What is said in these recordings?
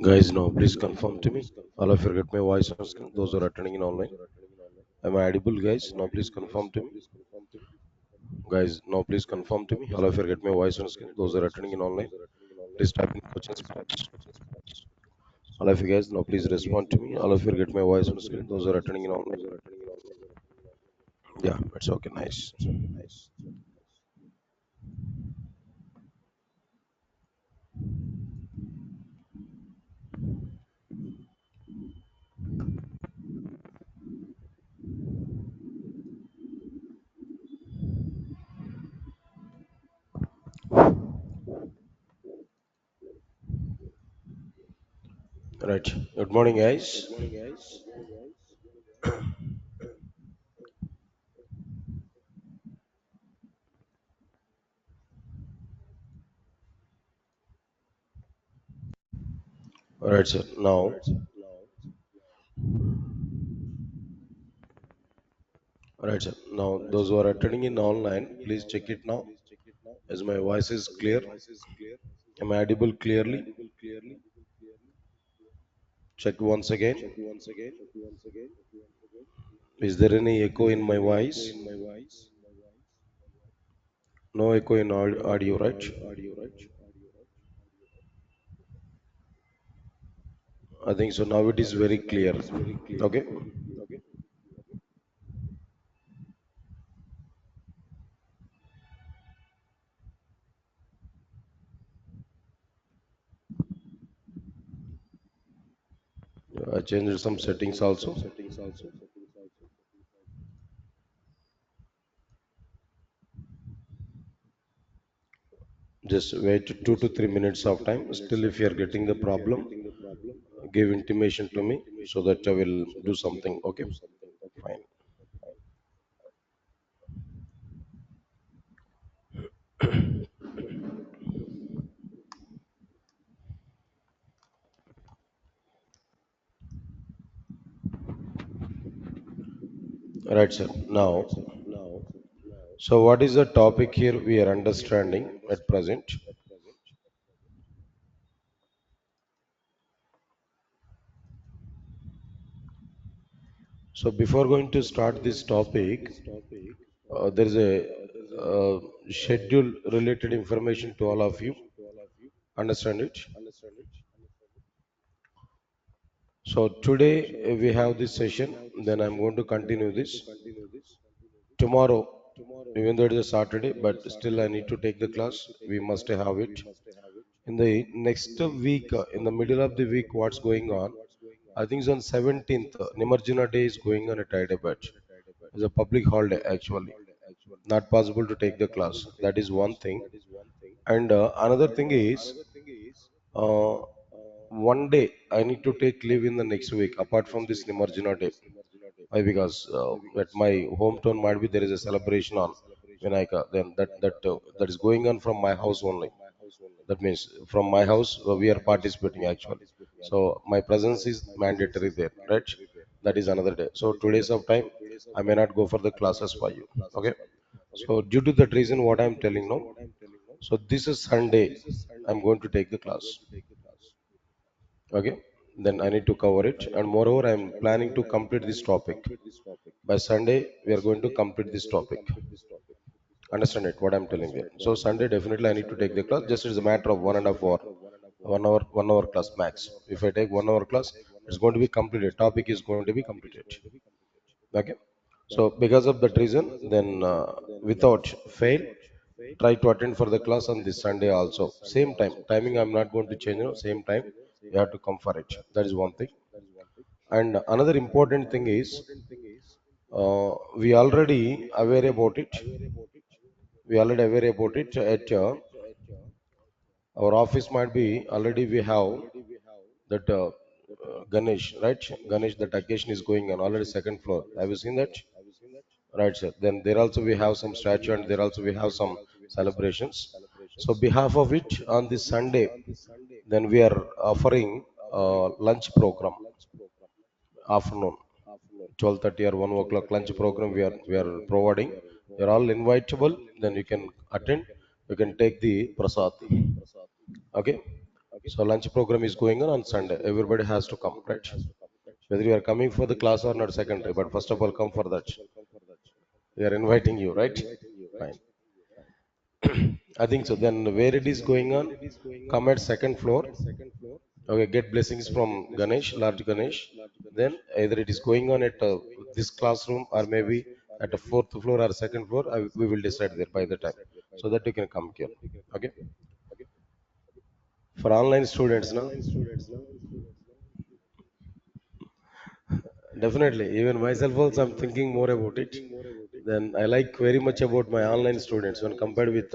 Guys, now please confirm to me. All of you get my voice on screen. Those who are attending in online. Am I audible, guys? Now please confirm to me. Guys, now please confirm to me. All of you get my voice on screen. Those who are attending in online. Please type in questions box. All of you guys, now please respond to me. All of you get my voice on screen. Those who are attending in online. Yeah, it's okay. Nice. Right. Good morning, guys. All right, sir. Now, all right, sir. Now, those who are attending in online, please check it now. As my voice is clear. Am I audible clearly? Check once again. Is there any echo in my voice? No echo in audio, right? I think so. Now it is very clear. Okay. I changed some settings also. Just wait 2 to 3 minutes of time. Still, if you are getting the problem, give intimation to me so that I will do something. Okay. Fine. Right, sir. Now, so what is the topic here we are understanding at present? So before going to start this topic, there is a schedule related information to all of you. Understand it? So today we have this session. Then I'm going to continue this tomorrow. Even though it is a Saturday, but still I need to take the class. We must have it in the next week. In the middle of the week, what's going on? I think it's on 17th. Nimarjana Day is going on at Hyderabad. It's a public holiday actually. Not possible to take the class. That is one thing. And another thing is, uh, one day I need to take leave in the next week apart from this Nimarjana Day. Why? Because at my hometown might be there is a celebration on Vinayaka. Then that is going on from my house only. That means from my house we are participating actually. So my presence is mandatory there, right? That is another day. So 2 days of time I may not go for the classes for you. Okay. So due to that reason, what I'm telling now. So this is Sunday. I'm going to take the class. Okay. Then I need to cover it, and moreover, I'm planning to complete this topic. By Sunday, we are going to complete this topic. Understand it? What I'm telling you. So Sunday, definitely, I need to take the class. Just it's a matter of 1.5 hour, 1 hour, 1 hour class max. If I take 1 hour class, it's going to be completed. Topic is going to be completed. Okay. So because of that reason, then without fail, try to attend for the class on this Sunday also. Same time. Timing I'm not going to change. Same time. You have to come for it. That is one thing. And another important thing is, we already aware about it. We already aware about it at our office might be already we have that Ganesh, right? Ganesh, that occasion is going on already second floor. Have you seen that? Right, sir. Then there also we have some statue and there also we have some celebrations. So behalf of it on this Sunday, then we are offering lunch program afternoon. 12:30 or 1 o'clock lunch program we are providing. You're all invitable. Then you can attend. You can take the prasad. Okay. So lunch program is going on Sunday. Everybody has to come, right? Whether you are coming for the class or not, secondary. But first of all, come for that. We are inviting you, right? Fine. I think so. Then where it is going on, come at second floor. Okay, get blessings from Ganesh, Lord Ganesh. Then either it is going on at this classroom or maybe at a fourth floor or second floor. We will decide there by the time, so that you can come here. Okay. For online students, no, definitely. Even myself also, I'm thinking more about it. Then I like very much about my online students when compared with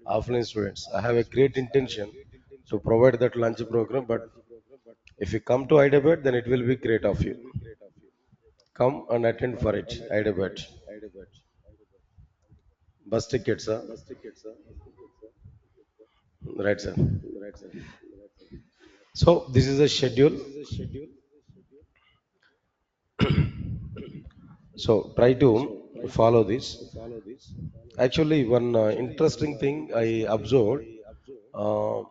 offline students. I have a great intention to provide that lunch program, but if you come to Hyderabad, then it will be great of you. Come and attend for it, Hyderabad. Bus tickets, right, sir. So this is a schedule. So try to follow this. Actually, one interesting thing I observed uh,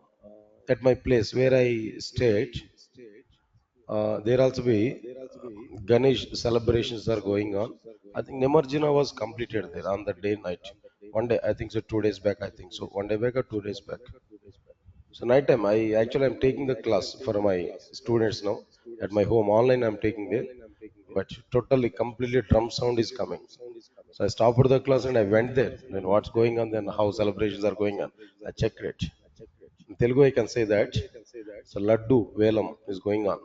at my place where I stayed, there also be Ganesh celebrations are going on. I think Nemarjina was completed there on the day night. One day, I think so. 2 days back, I think so. 1 day back or 2 days back. So night time, I actually am taking the class for my students now at my home online. I'm taking there, but totally completely drum sound is coming. So I stopped the class and I went there. Then what's going on? Then how celebrations are going on? I checked it. In Telugu, I can say that. So Laddu Velam is going on.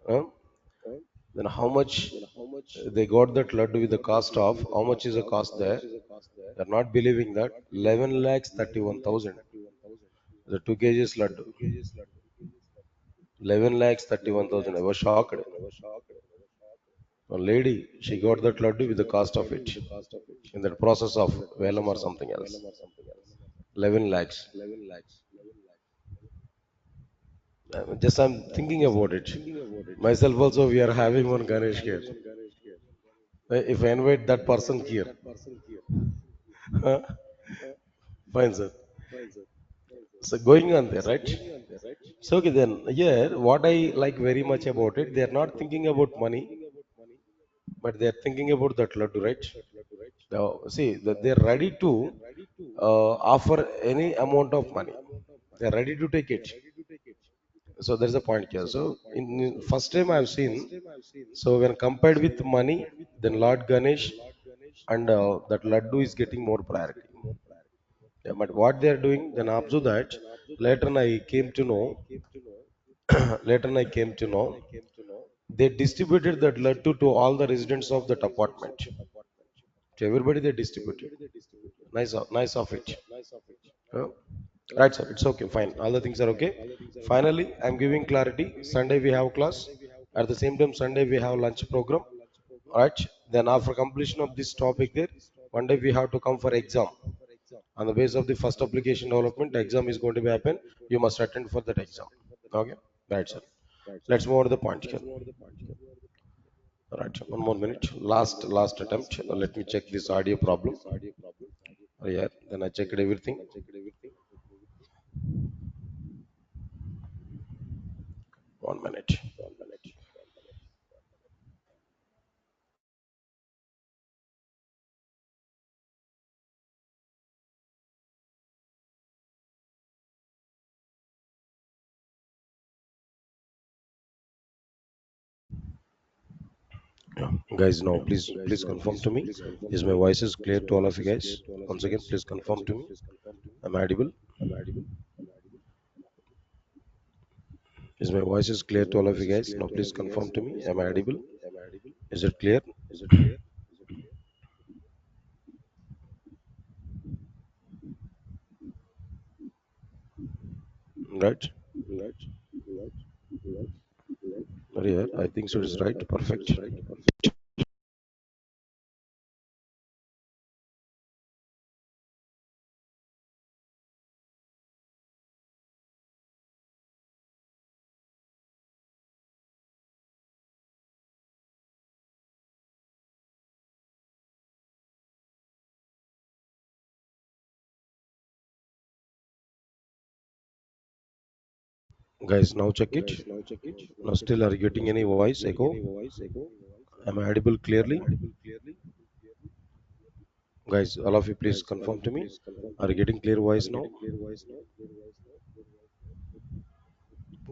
Huh? Then how much they got that Laddu with the cost of? How much is the cost there? They're not believing that 11 lakhs 31,000. The 2 kgs Laddu. 11 lakhs 31,000. I was shocked. A lady, she got that Laddu with the cost of it in the process of Velam or something else. 11 lakhs. Just I'm thinking about it. Myself also, we are having one Ganesh here. If I invite that person here, huh? Fine, sir. So going on there, right? So okay, then here, what I like very much about it, they are not thinking about money, but they are thinking about that laddu, right? Now, see, that they are ready to offer any amount of money. They are ready to take it. So there's a point here. So in first time I've seen, so when compared with money, then Lord Ganesh and that laddu is getting more priority. Yeah, but what they are doing, then observe that later I came to know, later I came to know, they distributed that laddu to all the residents of that apartment. To everybody they distributed. Nice of it. Yeah. Right, sir. It's okay. Fine. All the things are okay. Finally, I'm giving clarity. Sunday we have class. At the same time, Sunday we have lunch program. Right. Then after completion of this topic there, one day we have to come for exam. On the basis of the first application development, the exam is going to be happen. You must attend for that exam. Okay. Right, sir. Let's move on to the point here. Right. One more minute. Last attempt. Let me check this audio problem. Oh, yeah. Then I checked everything. One minute. Yeah. Guys, now please confirm to me. Is my voice is clear to all of you guys? Once again, please confirm to me. Am I audible? Is my voice is clear to all of you guys? Now please confirm to me. Am I audible? Is it clear? Right? Yeah, I think so. It is right. Perfect. Guys, now check it. Now still are you getting any voice echo? Am I audible clearly? Guys, all of you please confirm to me. Are you getting clear voice now?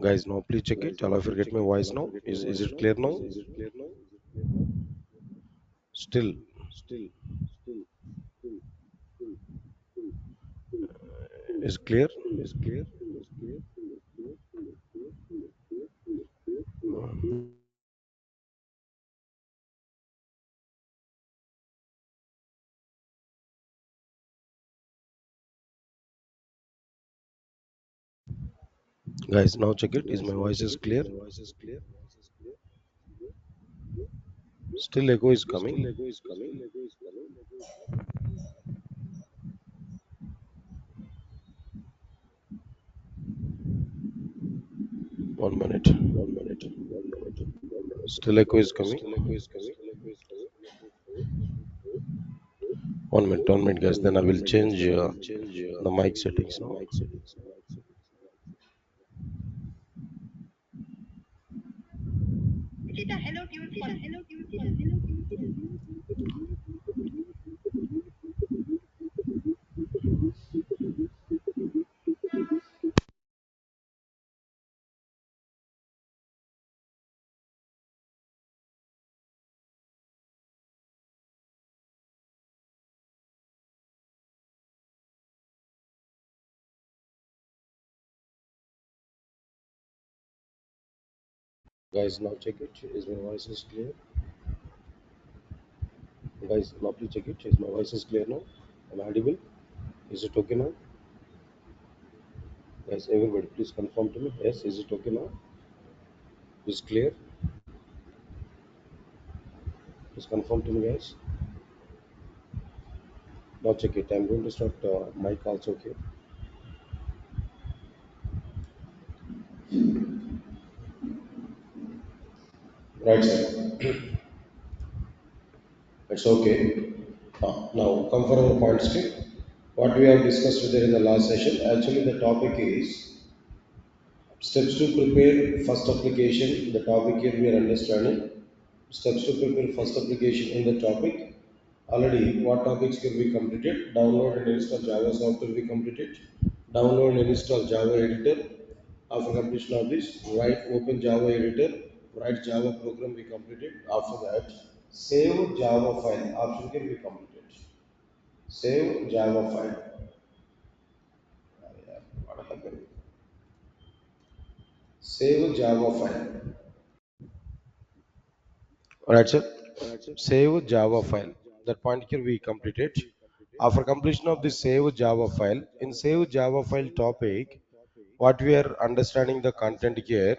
Guys, now please check it. All of you get my voice now. Is it clear now? Still is clear. Guys, now check it. Is my voice is clear? Still echo is coming. 1 minute. Still echo is coming. 1 minute. 1 minute, guys. Then I will change the mic settings now. Guys, now check it. Is my voice is clear? Guys, now please check it. Is my voice is clear now? Am I audible? Is it okay now? Guys, everybody, please confirm to me. Yes, is it okay now? Is clear? Please confirm to me, guys. Now check it. I'm going to start mic also. Okay. Right, sir. It's okay. Now come for our point stick. What we have discussed there in the last session. Actually, the topic is steps to prepare first application. The topic here we are understanding. Steps to prepare first application in the topic. Already, what topics can be completed? Download and install Java software we completed. Download and install Java editor. After completion of this, write open Java editor. Write Java program we completed. After that, save Java file option can be completed. Save Java file. What happened? Save Java file. Alright, sir. Save Java file. That point here we completed. After completion of this save Java file, in save Java file topic, what we are understanding the content here.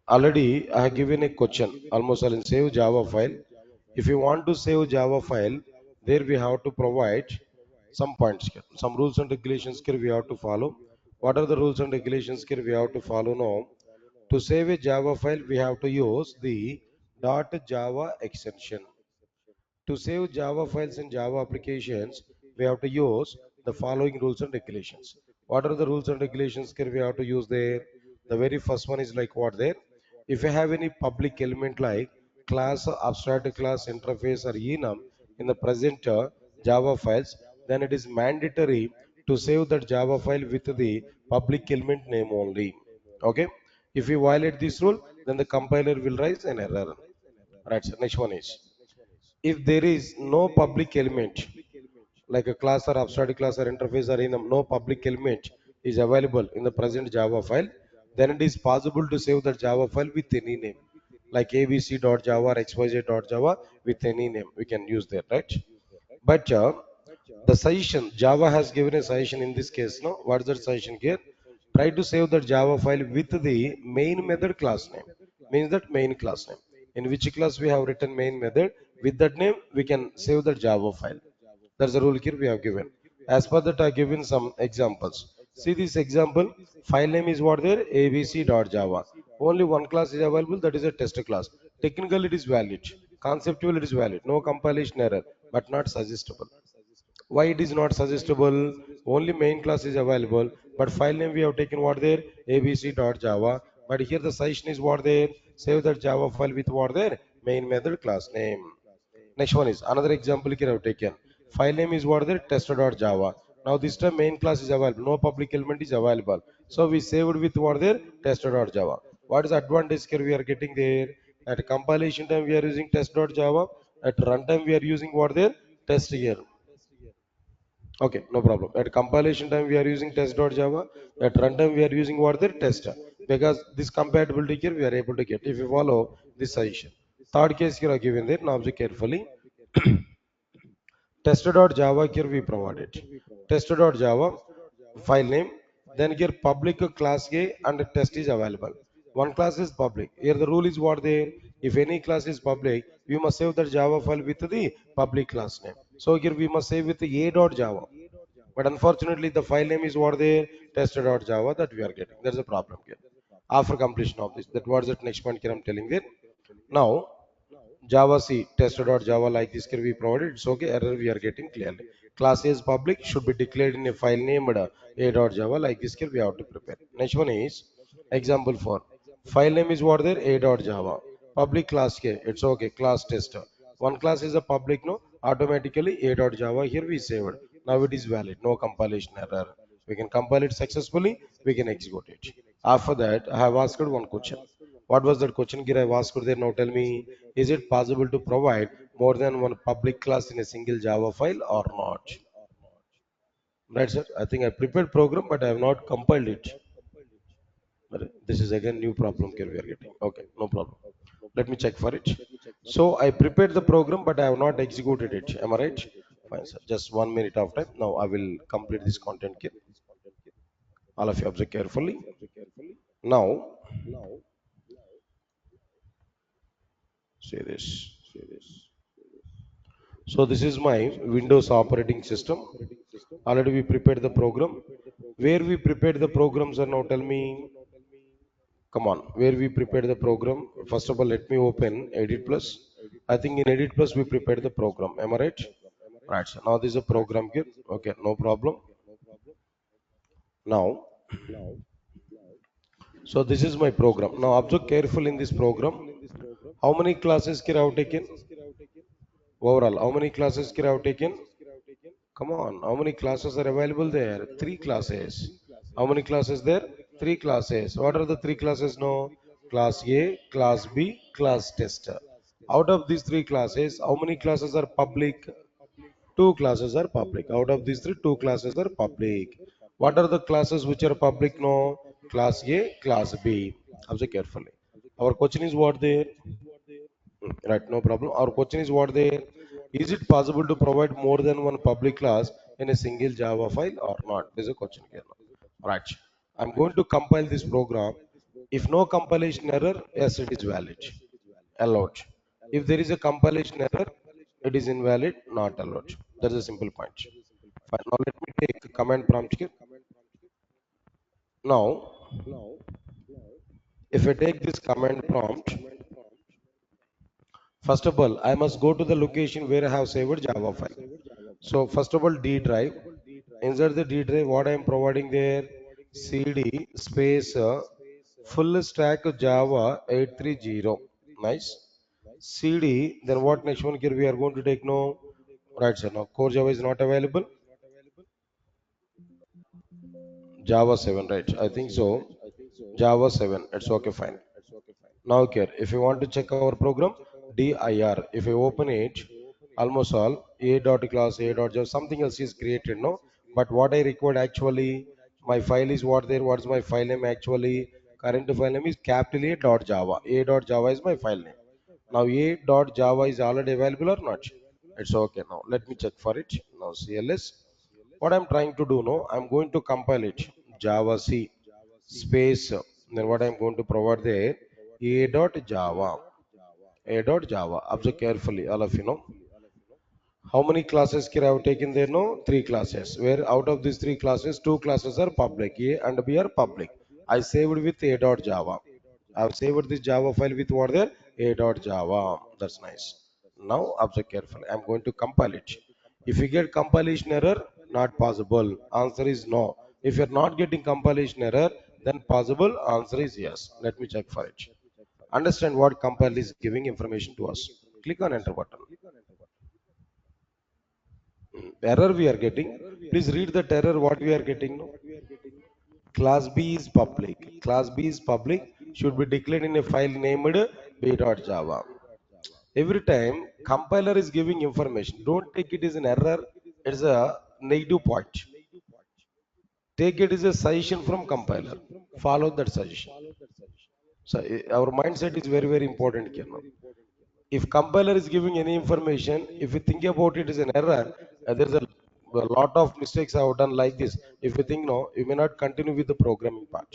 Already I have given a question almost all in save Java file. If you want to save Java file, there we have to provide some points here, some rules and regulations here we have to follow. What are the rules and regulations here we have to follow now? To save a Java file, we have to use the .java extension. To save Java files in Java applications, we have to use the following rules and regulations. What are the rules and regulations here we have to use there? The very first one is like what there? If you have any public element like class, abstract class, interface, or enum in the present Java files, then it is mandatory to save that Java file with the public element name only. Okay? If you violate this rule, then the compiler will raise an error. Right. So next one is if there is no public element like a class or abstract class or interface or enum, no public element is available in the present Java file, then it is possible to save the Java file with any name like abc.java or xyz.java with any name. We can use that, right? But the suggestion, Java has given a suggestion in this case. No, what's the suggestion here? Try to save the Java file with the main method class name. Means that main class name. In which class we have written main method, with that name we can save the Java file. That's the rule here we have given. As per that, I given some examples. See this example, file name is what there? abc.java. Only one class is available, that is a test class. Technically it is valid. Conceptually it is valid. No compilation error, but not suggestible. Why it is not suggestible? Only main class is available, But file name we have taken what there? abc.java. But here the session is what there? Save that Java file with what there? Main method class name. Next one is another example here I have taken. File name is what there? Tester.java. Now this time main class is available. No public element is available. So we saved with what there? Tester.java. What is the advantage here we are getting there? At compilation time we are using test.java. At runtime we are using what there? Test here. Okay, no problem. At compilation time we are using test.java. At runtime we are using what there? Tester. Because this compatibility here we are able to get if you follow this suggestion. Third case here I given there. Now observe carefully. Tester.java here we provided. Tester.java file name. Then here public class A and test is available. One class is public. Here the rule is what there. If any class is public, we must save that Java file with the public class name. So here we must save with the a.java. But unfortunately, the file name is what there. Tester.java that we are getting. There's a problem here. After completion of this, that was the next point here I'm telling there. Now Java C tester.java like this can be provided. It's okay. Error we are getting clearly. Class A is public should be declared in a file named a.java like this can we have to prepare. Next one is example for file name is what there a.java. Public class K. It's okay. Class tester. One class is a public no automatically a.java here we saved. Now it is valid. No compilation error. We can compile it successfully. We can execute it. After that, I have asked one question. What was that question Gira I asked there? Now tell me, is it possible to provide more than one public class in a single Java file or not? Right, sir. I think I prepared program, but I have not compiled it. But this is again new problem here we are getting. Okay, no problem. Let me check for it. So I prepared the program, but I have not executed it. Am I right? Fine, sir. Just 1 minute of time. Now I will complete this content kit. All of you observe carefully. Now, see this. So this is my Windows operating system. Already we prepared the program. Where we prepared the programs are now tell me, come on, where we prepared the program. First of all, let me open Edit Plus. I think in Edit Plus we prepared the program. Am I right? Right. So now this is a program here. Okay, no problem. Now, so this is my program. Now observe careful in this program. How many classes can I have taken? Overall, how many classes can I have taken? Come on, how many classes are available there? Three classes. How many classes there? Three classes. What are the three classes now? Class A, Class B, Class Tester. Out of these three classes, how many classes are public? Two classes are public. Out of these three, two classes are public. What are the classes which are public now? Class A, Class B. Observe carefully. Our question is what there? Right, no problem. Our question is what there? Is it possible to provide more than one public class in a single Java file or not? There's a question here now. Right. I'm going to compile this program. If no compilation error, yes, it is valid. Allowed. If there is a compilation error, it is invalid, not allowed. That's a simple point. Fine. Now let me take a command prompt here. Now, if I take this command prompt, first of all, I must go to the location where I have saved Java file. So first of all, D drive. Inside the D drive, what I am providing there? CD space full stack Java 830. Nice. CD. Then what next one here we are going to take no. Right, sir. Now core Java is not available. Java 7, right? I think so. Java 7. It's okay, fine. Now here, if you want to check our program, dir. If you open it, almost all a dot class a dot just something else is created, no. But what I required actually, my file is what there. What's my file name actually? Current file name is capital A dot Java. A dot Java is my file name. Now a dot Java is already available or not? It's okay. Now let me check for it. Now CLS. What I'm trying to do now, I'm going to compile it. Java C space. Then what I'm going to provide there a dot Java. A dot Java. Observe carefully, all of you know. How many classes can I have taken there? No, three classes. Where out of these three classes, two classes are public. A and B are public. I saved with a dot Java. I have saved this Java file with what there? A dot Java. That's nice. Now observe carefully. I'm going to compile it. If you get compilation error, not possible. Answer is no. If you're not getting compilation error, then possible answer is yes. Let me check for it. Understand what compile is giving information to us. Click on enter button. Error we are getting. Please read that error what we are getting. No? Class B is public. Class B is public should be declared in a file named b.java. Every time compiler is giving information, don't take it as an error. It's a negative point. Take it as a suggestion from compiler. Follow that suggestion. So our mindset is very, very important here now. If compiler is giving any information, if you think about it as an error, there's a lot of mistakes I have done like this. If you think no, you may not continue with the programming part.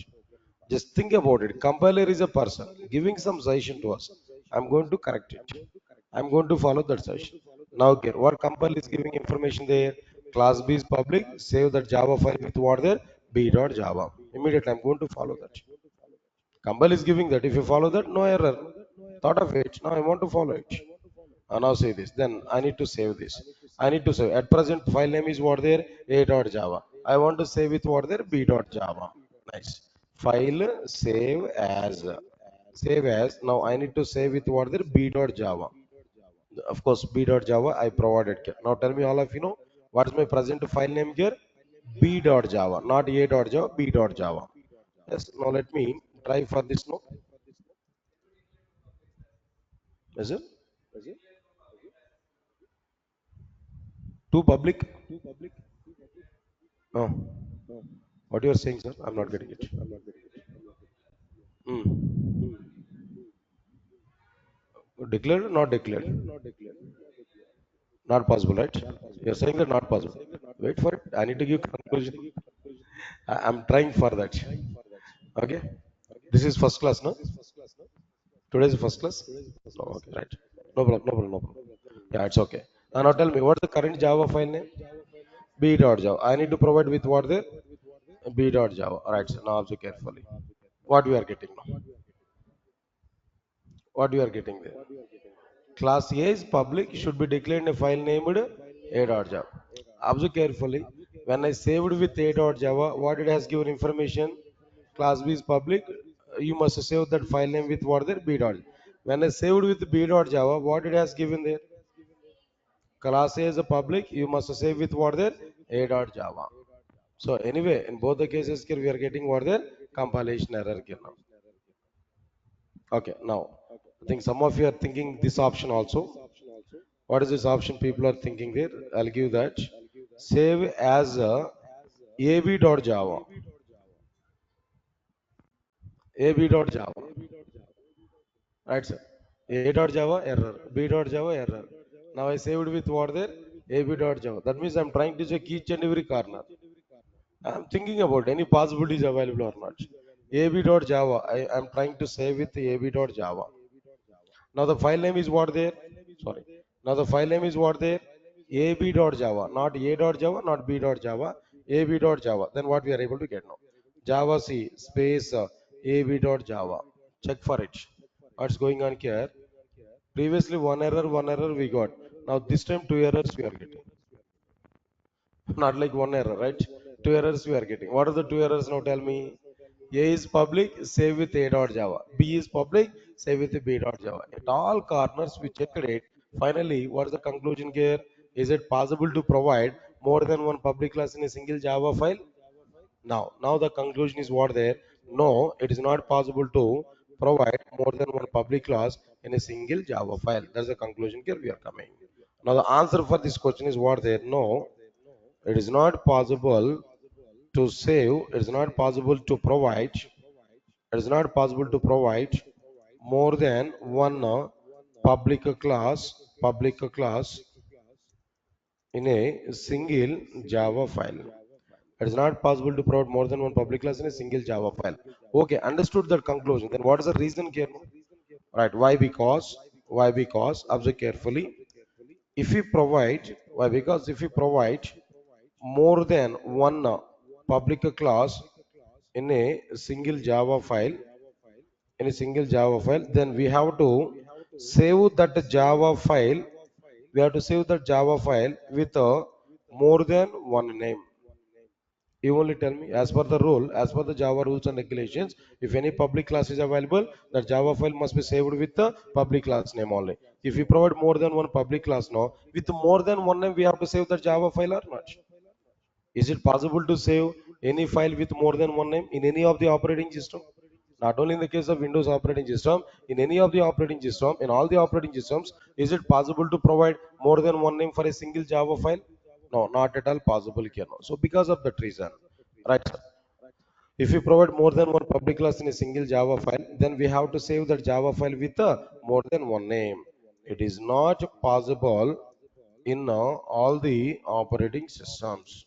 Just think about it. Compiler is a person giving some suggestion to us. I'm going to correct it. I'm going to follow that suggestion. Now, okay, what compiler is giving information there? Class B is public. Save that Java file with what there? B.java. Immediately, I'm going to follow that. Compile is giving that. If you follow that, no error. Thought of it. Now I want to follow it. Now say this. Then I need to save this. I need to save. At present, file name is what there? A.java. I want to save with what there? B.java. Nice. File save as. Save as. Now I need to save with what there? B.java. Of course, B.java I provided here. Now tell me all of you know what is my present file name here? B.java. Not A.java, B.java. Yes. Now let me try for this. No. Is it? Too public? No. What you are saying, sir? I'm not getting it. Hmm. Declared or not declared? Not possible, right? You're saying that not possible. Wait for it. I need to give conclusion. I'm trying for that. Okay. This is first class, no? Today is first class? No, okay, right. No problem, no problem, no problem. Yeah, it's okay. Now tell me, what's the current Java file name? B.java. I need to provide with what there? B.java. Right, so now observe carefully. What we are getting now? What we are getting there? Class A is public, should be declared in a file named A.java. Observe carefully. When I saved with A.java, what it has given information? Class B is public. You must save that file name with what there? B.java. When I saved with B.java, what it has given there? Class A is a public. You must save with what there? A.java. So anyway, in both the cases here, we are getting what there? Compilation error here now. Okay, now I think some of you are thinking this option also. What is this option people are thinking there? I'll give that. Save as a ab.java. ab.java. Right, sir. A.java error. B.java error. Now I saved with what there? ab.java. That means I'm trying to check each and every corner. I'm thinking about any possibilities available or not. ab.java. I'm trying to save with ab.java. Now the file name is what there? Sorry. Now the file name is what there? ab.java, not a.java, not b.java, ab.java. Then what we are able to get now? Java C space ab.java. Check for it. What's going on here? Previously one error we got. Now this time two errors we are getting. Not like one error, right? Two errors we are getting. What are the two errors now? Tell me. A is public, save with A.java. B is public, save with B.java. At all corners we checked it. Finally, what is the conclusion here? Is it possible to provide more than one public class in a single Java file? Now the conclusion is what there? No, it is not possible to provide more than one public class in a single Java file. That's the conclusion here we are coming. Now the answer for this question is what there? No, it is not possible to save. It is not possible to provide. It is not possible to provide more than one public class in a single Java file. It is not possible to provide more than one public class in a single Java file. Okay, understood that conclusion. Then what is the reason here? Right, why? Because observe carefully. If we provide, why? Because if we provide more than one public class in a single Java file, then we have to save that Java file. We have to save that Java file with more than one name. You only tell me as per the rule, as per the Java rules and regulations, if any public class is available, that Java file must be saved with the public class name only. If you provide more than one public class now, with more than one name, we have to save the Java file or not? Is it possible to save any file with more than one name in any of the operating system? Not only in the case of Windows operating system, in any of the operating system, in all the operating systems, is it possible to provide more than one name for a single Java file? No, not at all possible here. No. So because of that reason, right? Sir? If we provide more than one public class in a single Java file, then we have to save that Java file with more than one name. It is not possible in all the operating systems.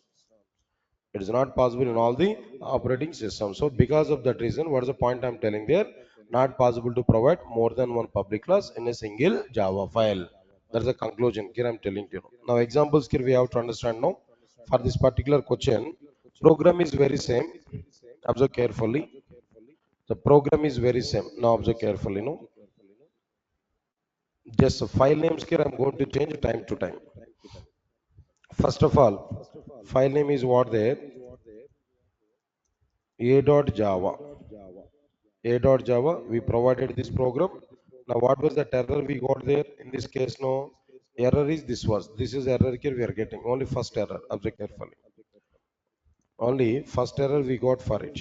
It is not possible in all the operating systems. So because of that reason, what is the point I'm telling there? Not possible to provide more than one public class in a single Java file. That's the conclusion here I'm telling you. Now examples here we have to understand now. For this particular question, program is very same. Observe carefully. The program is very same. Now observe carefully. No, just file names here I'm going to change time to time. First of all, file name is what there? A.java. A.java, we provided this program. Now, what was that error we got there? In this case, no error is this was. This is error here we are getting. Only first error. Observe carefully. Only first error we got for it.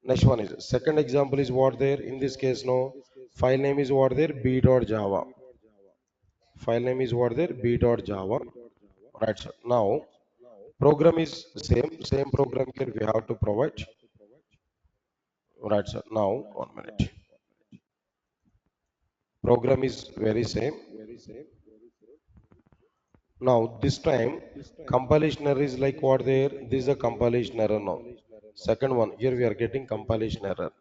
Next one is second example is what there? In this case, no file name is what there? B.java. File name is what there? B.java. Right. So now program is same program here we have to provide. Right. So now 1 minute. Program is very same. Now this time compilation error is like what there? This is a compilation error now. Second one, here we are getting compilation error.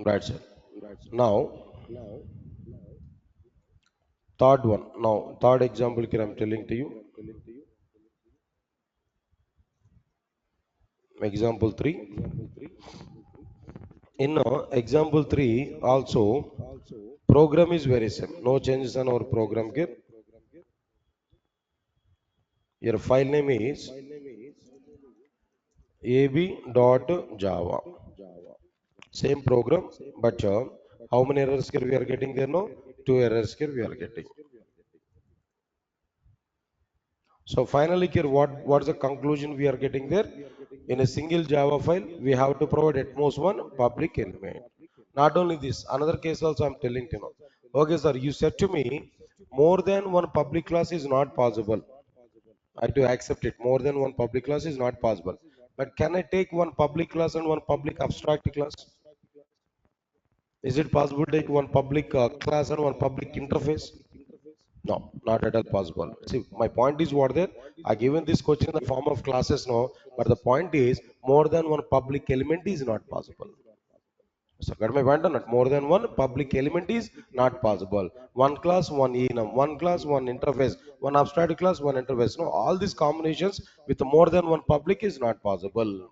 Right, sir. Now third one. Now third example here I'm telling to you. Example 3. In example 3 also program is very same. No changes on our program here. Your file name is ab.java. Same program, but how many errors here we are getting there now? Two errors here we are getting. So finally here what's the conclusion we are getting there? In a single Java file, we have to provide at most one public element. Not only this, another case also I'm telling you now. Okay, sir, you said to me more than one public class is not possible. I have to accept it. More than one public class is not possible. But can I take one public class and one public abstract class? Is it possible to take one public class and one public interface? No, not at all possible. See, my point is what there? I given this question in the form of classes, no, but the point is more than one public element is not possible. So, got my point or not? More than one public element is not possible. One class, one enum, one class, one interface, one abstract class, one interface. No, all these combinations with more than one public is not possible.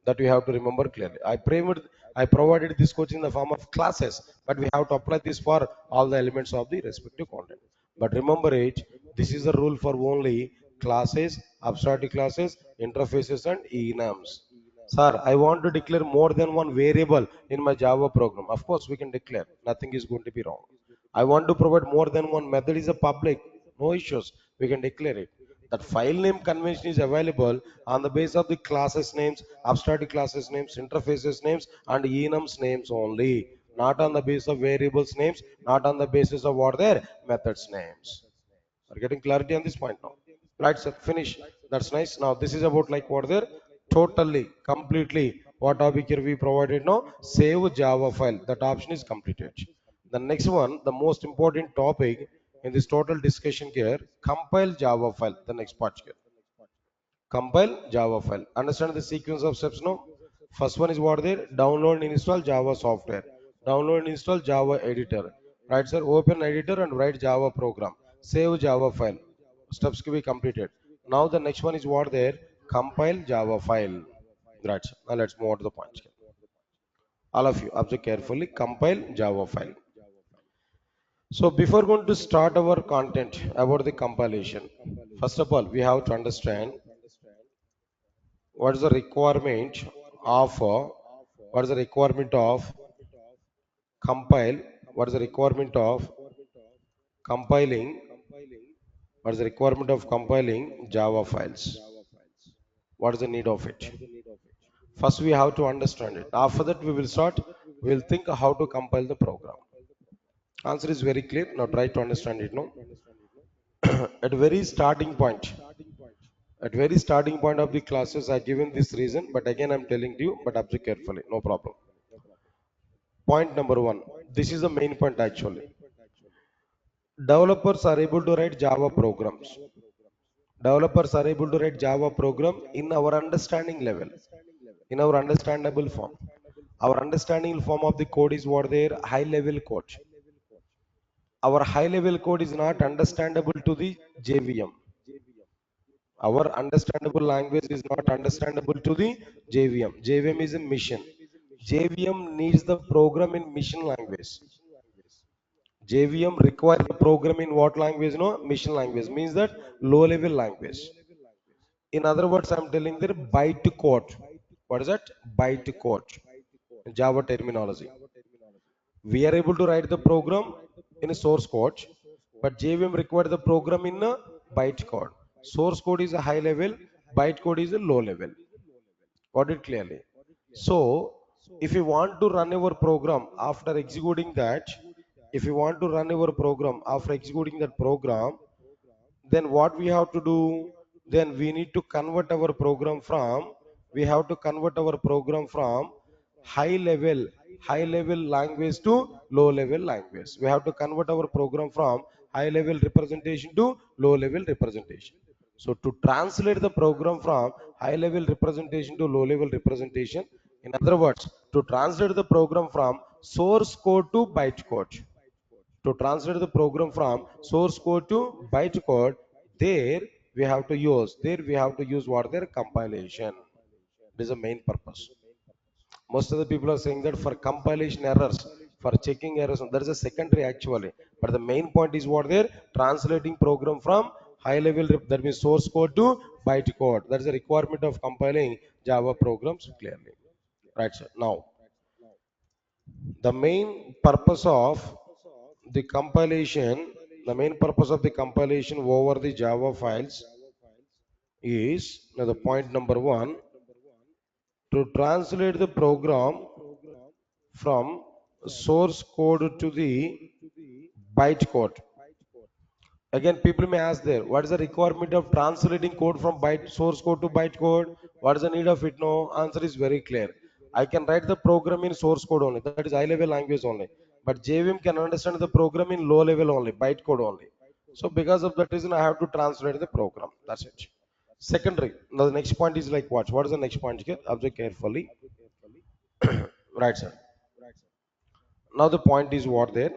That we have to remember clearly. I provided this coaching in the form of classes, but we have to apply this for all the elements of the respective content. But remember it, this is the rule for only classes, abstract classes, interfaces, and enums. Sir, I want to declare more than one variable in my Java program. Of course, we can declare. Nothing is going to be wrong. I want to provide more than one method is a public. No issues. We can declare it. That file name convention is available on the basis of the classes names, abstract classes names, interfaces names, and enums names only. Not on the basis of variables names, not on the basis of what their methods names. Are getting clarity on this point now? Right, sir. Finish. That's nice. Now this is about like what there totally, completely. What topic here we provided now? Save Java file. That option is completed. The next one, the most important topic in this total discussion here, compile Java file. The next part here. Compile Java file. Understand the sequence of steps now? First one is what there? Download and install Java software. Download and install Java editor. Right, sir? Open editor and write Java program. Save Java file. Steps can be completed. Now the next one is what there? Compile Java file. Right, sir. Now let's move on to the point. All of you observe carefully. Compile Java file. So before going to start our content about the compilation, first of all, we have to understand what is the requirement of what is the requirement of compile, what is the requirement of compiling, what is the requirement of compiling Java files, what is the need of it. First, we have to understand it. After that, we will start. We will think how to compile the program. Answer is very clear. Now try to understand it. No, at very starting point. At very starting point of the classes, I given this reason, but again I'm telling to you, but observe carefully, no problem. Point number one. This is the main point actually. Developers are able to write Java programs. Developers are able to write Java program in our understanding level, in our understandable form. Our understanding form of the code is what their high level code. Our high level code is not understandable to the JVM. Our understandable language is not understandable to the JVM. JVM is a mission. JVM needs the program in mission language. JVM requires the program in what language? No, mission language means that low level language. In other words, I'm telling there byte code. What is that? Byte code. Java terminology. We are able to write the program in a source code, but JVM requires the program in a byte code. Source code is a high level, byte code is a low level. Got it clearly? So, if you want to run our program after executing that, if you want to run our program after executing that program, then what we have to do? Then we need to convert our program from, we have to convert our program from high level high level language to low level language. We have to convert our program from high level representation to low level representation. So to translate the program from high level representation to low level representation, in other words, to translate the program from source code to byte code, to translate the program from source code to byte code, there we have to use what their compilation. This is the main purpose. Most of the people are saying that for compilation errors, for checking errors, there is a secondary actually, but the main point is what they're translating program from high level, that means source code to byte code. That is the requirement of compiling Java programs clearly, right sir? Now the main purpose of the compilation, the main purpose of the compilation over the Java files is, now the point number one, to translate the program from source code to the byte code. Again, people may ask there, what is the requirement of translating code from byte source code to byte code? What is the need of it? No, answer is very clear. I can write the program in source code only, that is high level language only. But JVM can understand the program in low level only, byte code only. So because of that reason, I have to translate the program. That's it. Secondary. Now the next point is like what? What is the next point here? Observe carefully. Right, sir. Now the point is what there.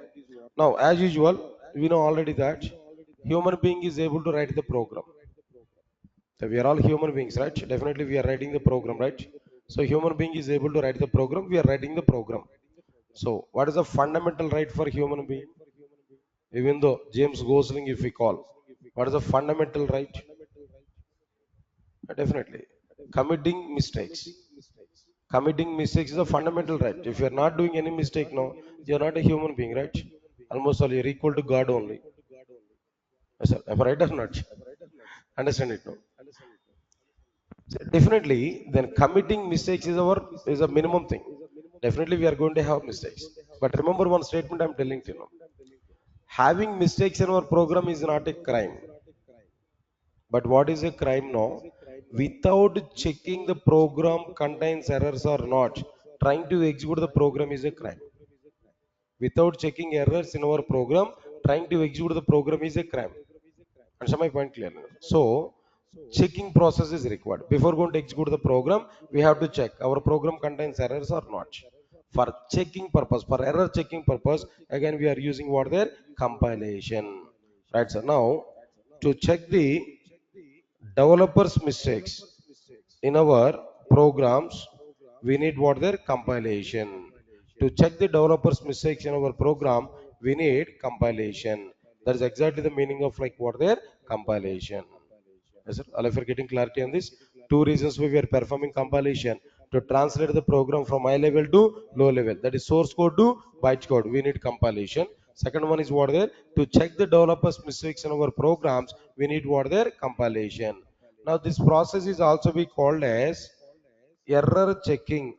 Now, as usual, we know already that human being is able to write the program. So we are all human beings, right? Definitely we are writing the program, right? So human being is able to write the program. We are writing the program. So what is the fundamental right for human being? Even though James Gosling, if we call, what is the fundamental right? Definitely committing mistakes. Committing mistakes is a fundamental right. If you are not doing any mistake, no, you are not a human being, right? Almost all you're equal to God only. Yes, sir. Am I right or not? Understand it, no? So definitely, then committing mistakes is our is a minimum thing. Definitely, we are going to have mistakes. But remember one statement I'm telling to you now. Having mistakes in our program is not a crime. But what is a crime now? Without checking the program contains errors or not, trying to execute the program is a crime. Without checking errors in our program, trying to execute the program is a crime. Understand my point clearly? So, checking process is required. Before going to execute the program, we have to check our program contains errors or not. For checking purpose, for error checking purpose, again we are using what their compilation. Right, so now to check the developers mistakes in our programs, we need what their compilation. To check the developers mistakes in our program, we need compilation. That is exactly the meaning of like what there compilation. Yes, sir. All of you are getting clarity on this. Two reasons why we are performing compilation to translate the program from high level to low level. That is source code to byte code. We need compilation. Second one is what there to check the developers' mistakes in our programs. We need what there compilation. Now this process is also be called as error checking.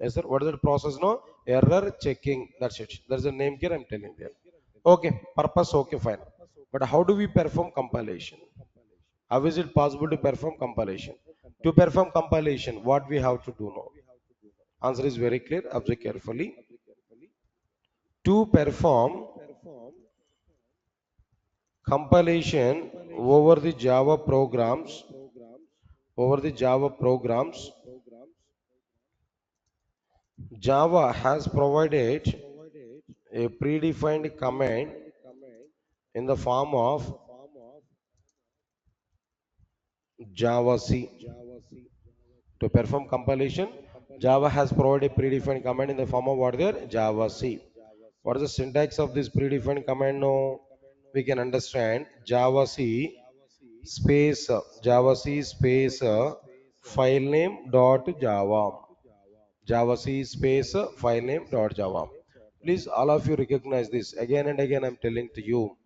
Yes, sir. What is the process? No error checking. That's it. There's a name here. I'm telling you. Okay. Purpose. Okay. Fine. But how do we perform compilation? How is it possible to perform compilation? To perform compilation, what we have to do now? Answer is very clear. Observe carefully. To perform compilation over the Java programs, Java has provided a predefined command in the form of Java C. To perform compilation, Java has provided a predefined command in the form of what there? Java C. What is the syntax of this predefined command? No, we can understand Java C space Java C space file name dot Java. Java C space file name dot Java. Please, all of you recognize this. Again and again, I'm telling to you.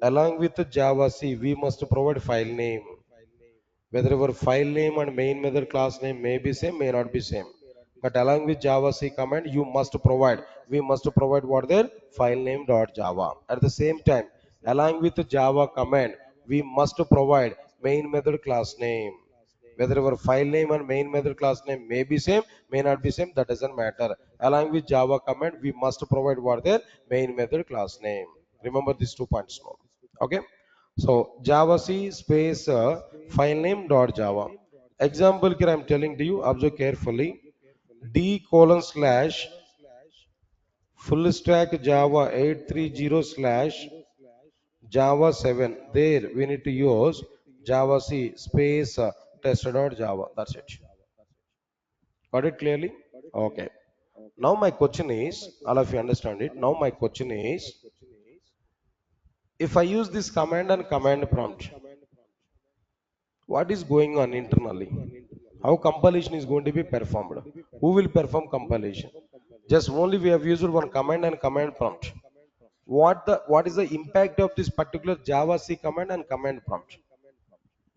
Along with the Java C, we must provide file name. Whether our file name and main method class name may be same, may not be same. But along with Java C command, we must provide what their file name dot Java. At the same time, along with the Java command, we must provide main method class name. Whether our file name and main method class name may be same, may not be same, that doesn't matter. Along with Java command, we must provide what their main method class name. Remember these 2 points now. Okay. So Java C space file name dot Java. Example here I'm telling to you, observe carefully. D colon slash full stack Java 830 slash Java 7. There we need to use Java C space test dot Java. That's it. Got it clearly? Okay. Now my question is, all of you understand it. Now my question is, if I use this command and command prompt, what is going on internally? How compilation is going to be performed? Who will perform compilation? Just only we have used one command and command prompt. What is the impact of this particular Java C command and command prompt?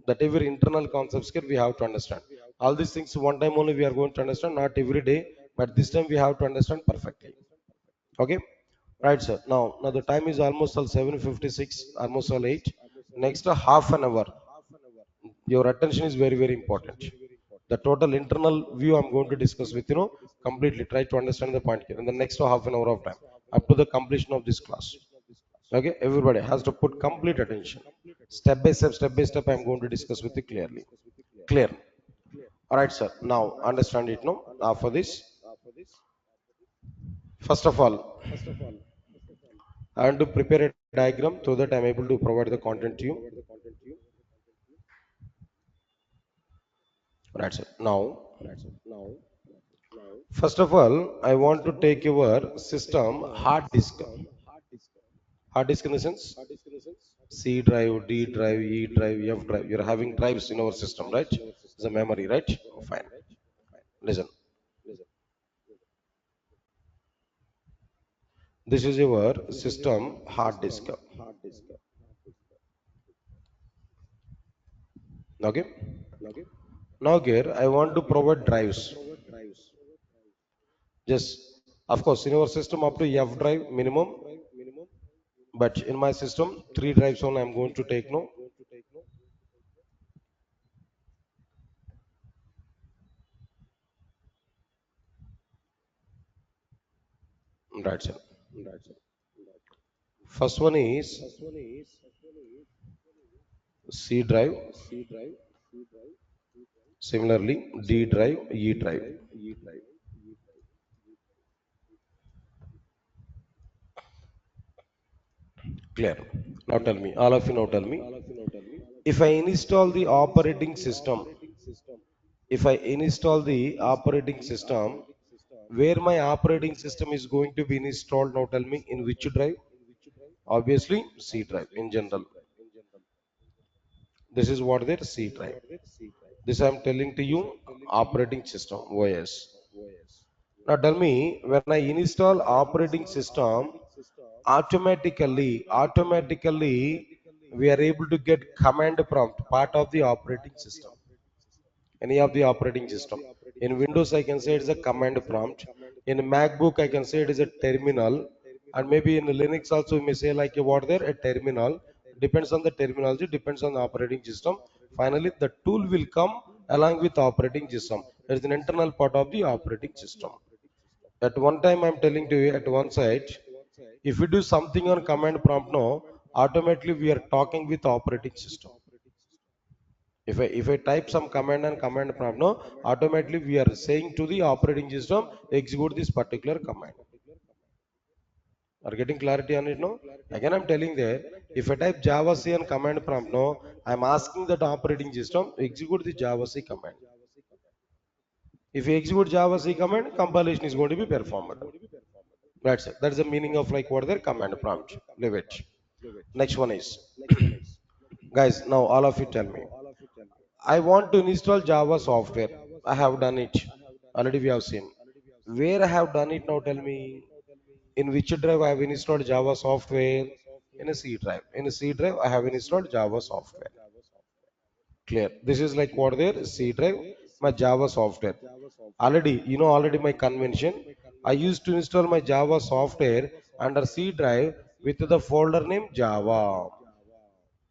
That every internal concepts here we have to understand. All these things one time only we are going to understand, not every day, but this time we have to understand perfectly. Okay, right, sir. Now the time is almost all 7:56, almost all 8. Next half an hour. Your attention is very, very important. The total internal view I'm going to discuss with completely. Try to understand the point here in the next half an hour of time up to the completion of this class. Okay, everybody has to put complete attention. Step by step, I'm going to discuss with you clearly. Clear. All right, sir. Now understand it. No, for this, first of all, I want to prepare a diagram so that I'm able to provide the content to you. Right, sir. Now, first of all, I want to take your system hard disk. Hard disk in the sense C drive, D drive, E drive, F drive. You're having drives in our system, right? It's a memory, right? Oh, fine. Listen. This is your system hard disk. Okay. Now here I want to provide drives. Just of course in our system up to F drive minimum, but in my system 3 drives only I'm going to take no. Right, sir. First one is C drive, similarly D drive, E drive. Clear. Now tell me, all of you now tell me, if I install the operating system, if I install the operating system Where my operating system is going to be installed, now tell me in which drive? Obviously C drive in general. This is what their C drive. This I am telling to you, operating system OS. Now tell me, when I install operating system, automatically we are able to get command prompt part of the operating system, any of the operating system. In Windows I can say it's a command prompt. In MacBook I can say it is a terminal, and maybe in Linux also we may say like a what there a terminal. Depends on the terminology, depends on the operating system. Finally the tool will come along with operating system. It's an internal part of the operating system. At one time I'm telling to you at one side, if we do something on command prompt, no, automatically we are talking with operating system. If I type some command and command prompt, no, automatically we are saying to the operating system execute this particular command. Are getting clarity on it? No. Again I'm telling there, if I type Java C and command prompt, no, I'm asking that operating system execute the Java C command. If you execute Java C command, compilation is going to be performed. That's it. That's the meaning of like what their command prompt. Leave it. Next one is, guys, now all of you tell me. I want to install Java software. I have done it. Already we have seen. Where I have done it now, tell me. In which drive I have installed Java software? In a C drive. In a C drive, I have installed Java software. Clear. This is like what there? C drive, my Java software. Already, already my convention. I used to install my Java software under C drive with the folder name Java.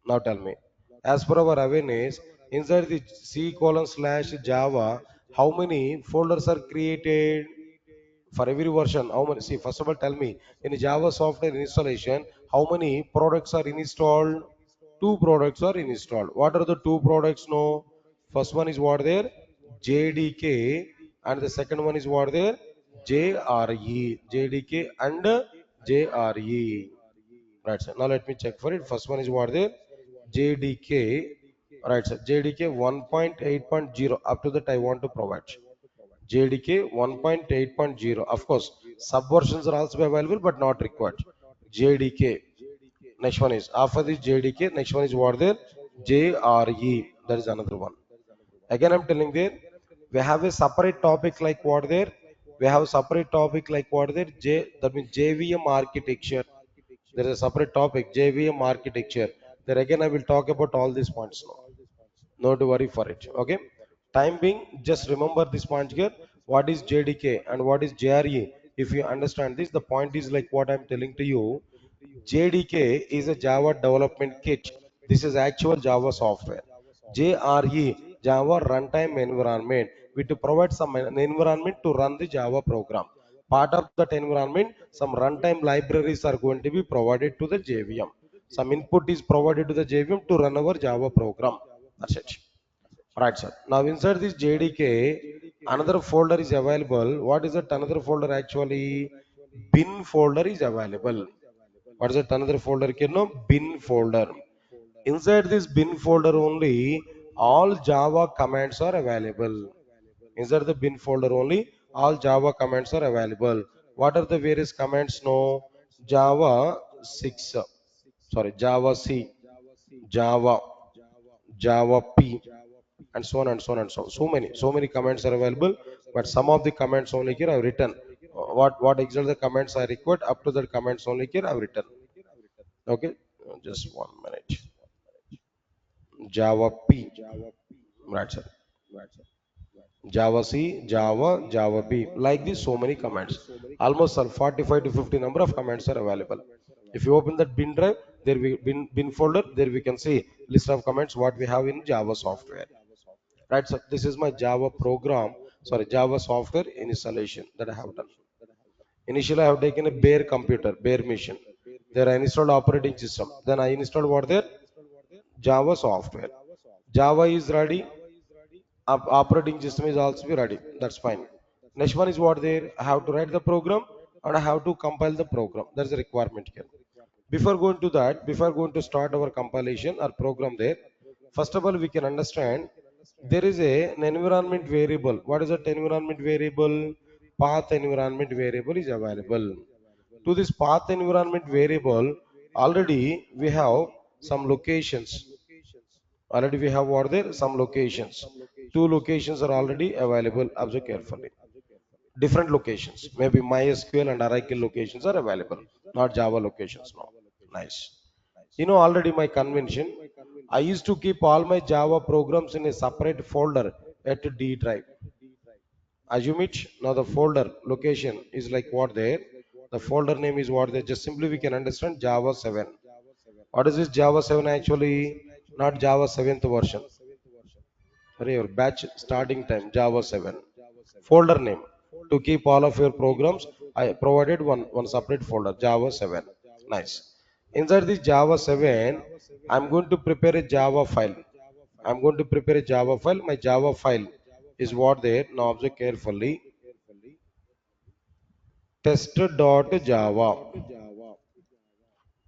Now tell me, as per our awareness, inside the C colon slash Java, how many folders are created for every version? How many? See, first of all, tell me, in Java software installation, how many products are installed? Two products are installed. What are the two products? No, first one is what there? JDK, and the second one is what there? JRE. JDK and JRE. Right, sir. Now let me check for it. First one is what there? JDK. Right, sir. JDK 1.8.0. Up to that I want to provide. JDK 1.8.0. Of course, subversions are also available but not required. JDK. Next one is after this JDK. Next one is what there? JRE. That is another one. Again, I'm telling there, we have a separate topic like what there? We have a separate topic like what there? That means JVM architecture. There is a separate topic, JVM architecture. There again, I will talk about all these points now. No to worry for it. Okay. Time being, just remember this point here. What is JDK and what is JRE? If you understand this, the point is like what I'm telling to you. JDK is a Java development kit. This is actual Java software. JRE, Java Runtime Environment, we to provide some an environment to run the Java program. Part of that environment, some runtime libraries are going to be provided to the JVM. Some input is provided to the JVM to run our Java program. That's it. Right, sir. Now inside this JDK, another folder is available. What is that another folder actually? Bin folder is available. What is that another folder? Bin folder. Inside this bin folder only, all Java commands are available. Inside the bin folder only, all Java commands are available. What are the various commands? No, Java 6, sorry, Java C, Java, Java P, and so on and so on and so on. So many commands are available, but some of the commands only here I've written. What exactly the commands I required, up to the commands only here I've written. Okay, just 1 minute. Java P, right, sir. Java C, Java, Java B. Like this, so many commands. Almost 45 to 50 number of commands are available. If you open that bin drive, there we bin folder, there we can see list of commands what we have in Java software. Right, so this is my Java program, sorry, Java software installation that I have done. Initially, I have taken a bare computer, bare machine. There I installed operating system. Then I installed what there? Java software. Java is ready. Operating system is also be ready. That's fine. Next one is what there? I have to write the program and I have to compile the program. That's a requirement here. Before going to that, before going to start our compilation or program there, first of all, we can understand there is an environment variable. What is that environment variable? path environment variable is available. To this path environment variable, already we have some locations. Already we have what there? Some locations. Two locations are already available. Observe carefully. Different locations. Maybe MySQL and Oracle locations are available, not Java locations now. Nice. You know already my convention. I used to keep all my Java programs in a separate folder at D drive. Assume it. Now the folder location is like what there. The folder name is what there. Just simply we can understand Java 7. What is this Java 7 actually? Not Java 7th version. Your batch starting time Java 7. Folder name. To keep all of your programs, I provided one separate folder Java 7. Nice. Inside this Java 7, I'm going to prepare a Java file. I'm going to prepare a Java file. My Java file is what there. Now observe carefully. Test.java.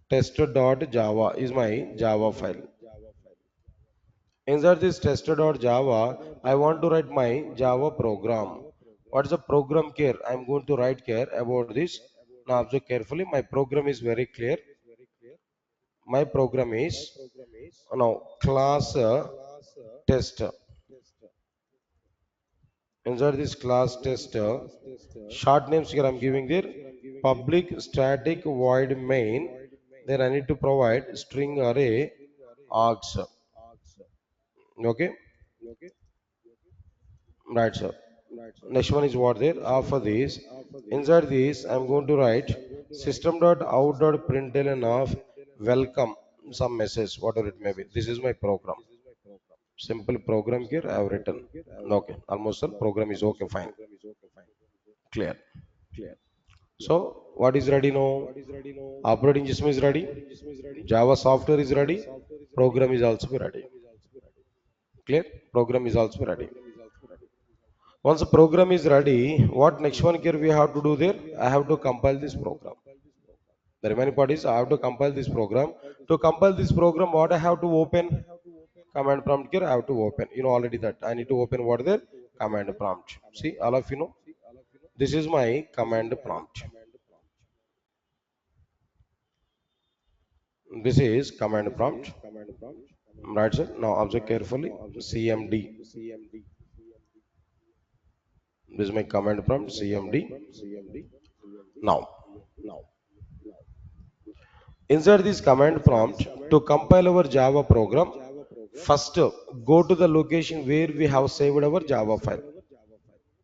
Test.java is my Java file. Inside this tester.java, I want to write my Java program. What's the program here? I'm going to write here about this. Now observe carefully. My program is very clear. My program is now class test. Inside this class test, short names here I'm giving there. Public static void main. Then I need to provide string array args. Okay, right, sir. Next one is what there. After this, inside this, I'm going to write system.out.println of welcome some message, whatever it may be. This is my program. Simple program here I have written. Okay, almost all program is okay, fine, clear. So, what is ready now? Operating system is ready. Java software is ready. Program is also ready. Clear? Program is also ready. Once the program is ready, what next one here we have to do there? I have to compile this program. The remaining part is I have to compile this program. To compile this program, what I have to open? Command prompt here I have to open. You know already that I need to open what there? Command prompt. See, all of you know. This is my command prompt. This is command prompt. Right, sir. Now observe carefully. CMD. This is my command prompt. CMD. Now, inside this command prompt, to compile our Java program, first go to the location where we have saved our Java file.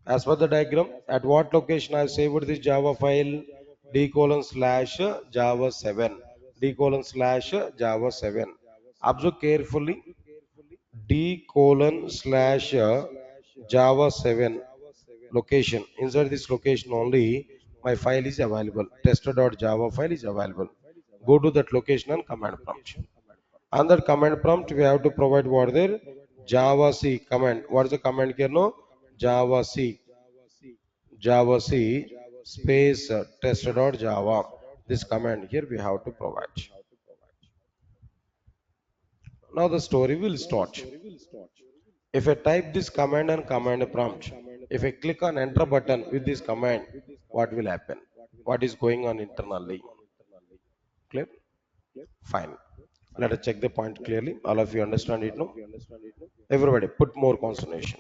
As per the diagram, at what location I saved this Java file? D colon slash Java 7. D colon slash Java 7. Observe carefully. D colon slash Java 7 location. Inside this location only, my file is available. Tester.java file is available. Go to that location and command prompt. Under command prompt, we have to provide what there? Java C command. What is the command here? No? Java C. Java C space tester.java. This command here we have to provide. Now the story will start. If I type this command and command prompt, if I click on enter button with this command, what will happen? What is going on internally? Clear? Fine. Let us check the point clearly. All of you understand it, no? Everybody, put more concentration.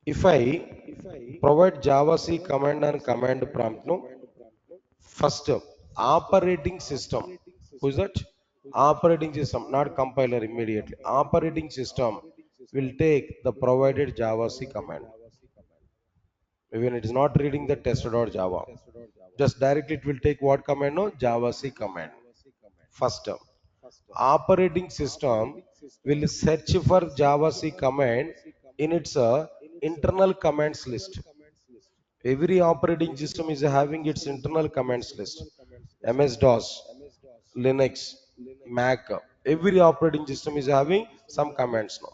If I provide Java C command and command prompt, no? First, operating system. Who is that? Operating system, not compiler immediately. Operating system will take the provided Java C command. Even it is not reading the test.java. Just directly it will take what command? No, Java C command. First, operating system will search for Java C command in its internal commands list. Every operating system is having its internal commands list. MS-DOS, Linux, Mac, every operating system is having some commands now.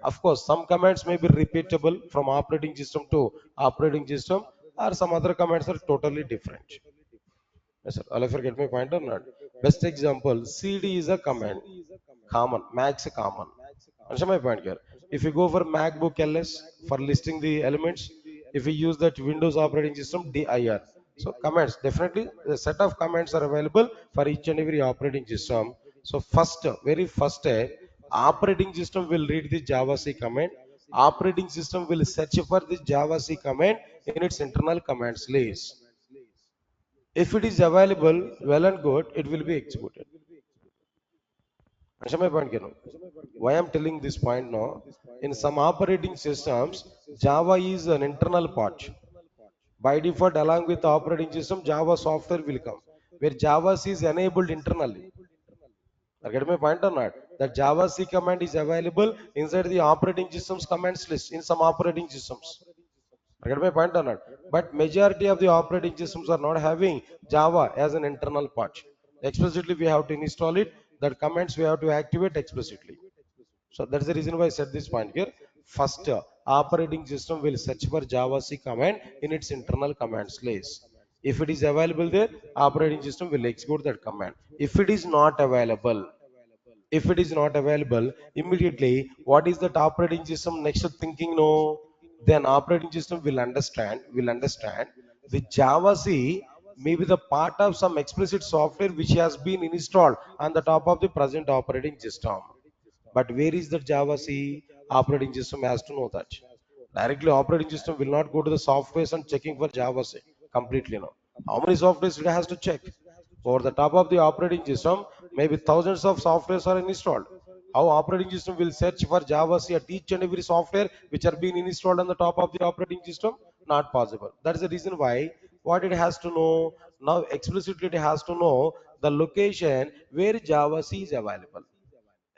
Of course, some commands may be repeatable from operating system to operating system, or some other commands are totally different. Yes, sir. All of you get my point or not? Best example, CD is a command, common, max common. Understand my point here? If you go for MacBook LS for listing the elements, if we use that Windows operating system dir. So commands, definitely the set of commands are available for each and every operating system. So first, very first, operating system will read the Java C command. Operating system will search for the Java C command in its internal commands list. If it is available, well and good, it will be executed. Understand my point, Kenu? Why I'm telling this point now? In some operating systems, Java is an internal part. By default, along with the operating system, Java software will come, where Java C is enabled internally. I get my point or not? That Java C command is available inside the operating system's commands list in some operating systems. I get my point or not? But majority of the operating systems are not having Java as an internal part. Explicitly, we have to install it. That commands we have to activate explicitly. So that's the reason why I said this point here. First, operating system will search for Java C command in its internal commands list. If it is available there, operating system will execute that command. If it is not available, immediately what is that operating system next to thinking? No, then operating system will understand the Java C may be the part of some explicit software which has been installed on the top of the present operating system. But where is the Java C? Operating system has to know that. Directly operating system will not go to the softwares and checking for Java C completely. No. How many softwares it has to check? Over the top of the operating system, maybe thousands of softwares are installed. How operating system will search for Java C at each and every software which are being installed on the top of the operating system? Not possible. That is the reason why what it has to know now explicitly it has to know the location where Java C is available.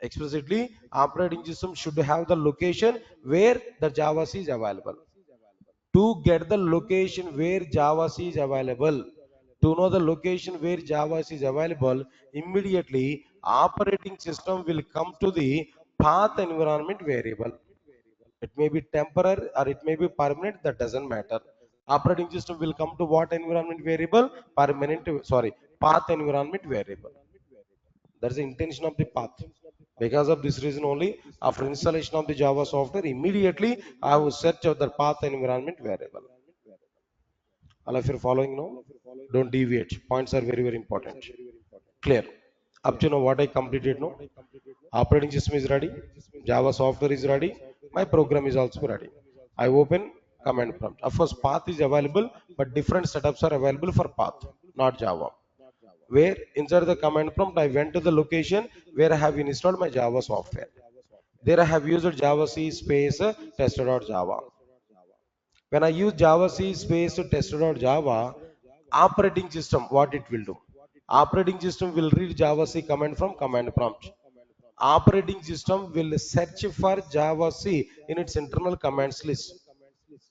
Explicitly, operating system should have the location where the Java C is available. To get the location where Java C is available, to know the location where Java C is available, immediately operating system will come to the path environment variable. It may be temporary or it may be permanent, that doesn't matter. Operating system will come to what environment variable? Path environment variable. That's the intention of the path. Because of this reason only, after installation of the Java software, immediately I will search out the path environment variable. All of you are following now? Don't deviate. Points are very, very important. Clear. Up to now what I completed now. Operating system is ready. Java software is ready. My program is also ready. I open command prompt. Of course, path is available, but different setups are available for path, not Java. Where inside the command prompt, I went to the location where I have installed my Java software. There I have used Java C space tester.java. When I use Java C space tester.java, operating system, what it will do? Operating system will read Java C command from command prompt. Operating system will search for Java C in its internal commands list.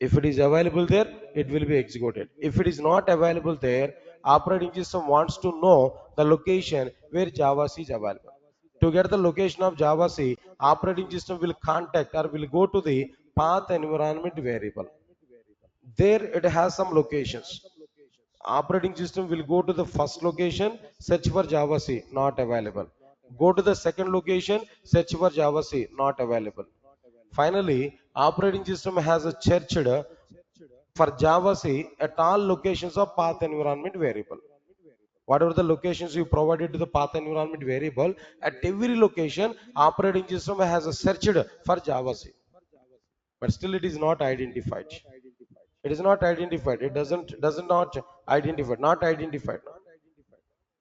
If it is available there, it will be executed. If it is not available there, operating system wants to know the location where Java C is available. To get the location of Java C, operating system will contact or will go to the path environment variable. There it has some locations. Operating system will go to the first location, search for Java C, not available. Go to the second location, search for Java C, not available. Finally, operating system has a searched for Java C at all locations of path environment variable. Whatever the locations you provided to the path environment variable, at every location, operating system has a searched for Java C. But still it is not identified. It is not identified. It does not identified. Not identified.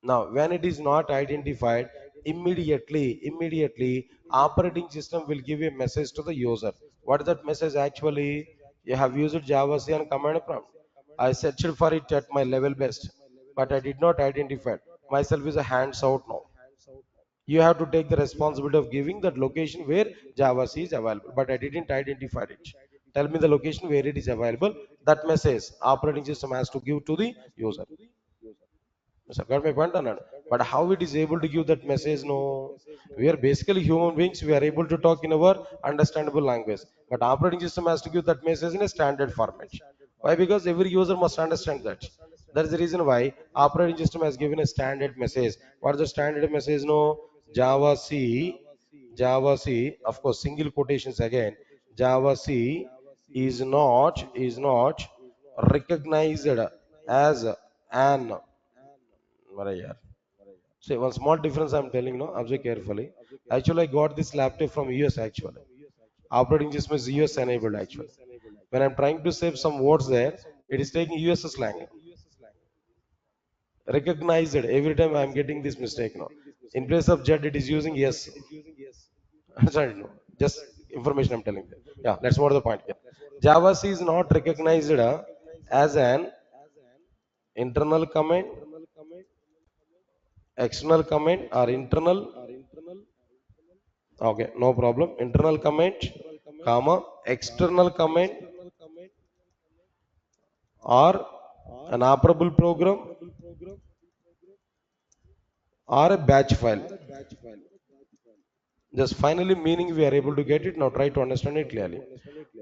Now, when it is not identified, immediately, operating system will give a message to the user. What is that message actually? You have used Java C and command prompt. I searched for it at my level best, but I did not identify it. Myself is a hands out now. You have to take the responsibility of giving that location where Java C is available, but I didn't identify it. Tell me the location where it is available. That message operating system has to give to the user. So got my point or not? But how it is able to give that message? No, we are basically human beings. We are able to talk in our understandable language. But operating system has to give that message in a standard format. Why? Because every user must understand that. That is the reason why operating system has given a standard message. What is the standard message? No, Java C, Java C, of course, single quotations again. Java C is not recognized as an. Mara yaar. See, one small difference I'm telling you, observe carefully. Actually, I got this laptop from US actually. Operating system is US enabled actually. When I'm trying to save some words there, it is taking US slang. Recognized every time I'm getting this mistake now. In place of Z, it is using yes. Sorry, no. Just information I'm telling you. Yeah, that's more the point here. Java C is not recognized as an internal comment, external comment, or internal. Okay, no problem. Internal comment, comma, external comment, or an operable program, or a batch file. Just finally meaning we are able to get it. Now try to understand it clearly.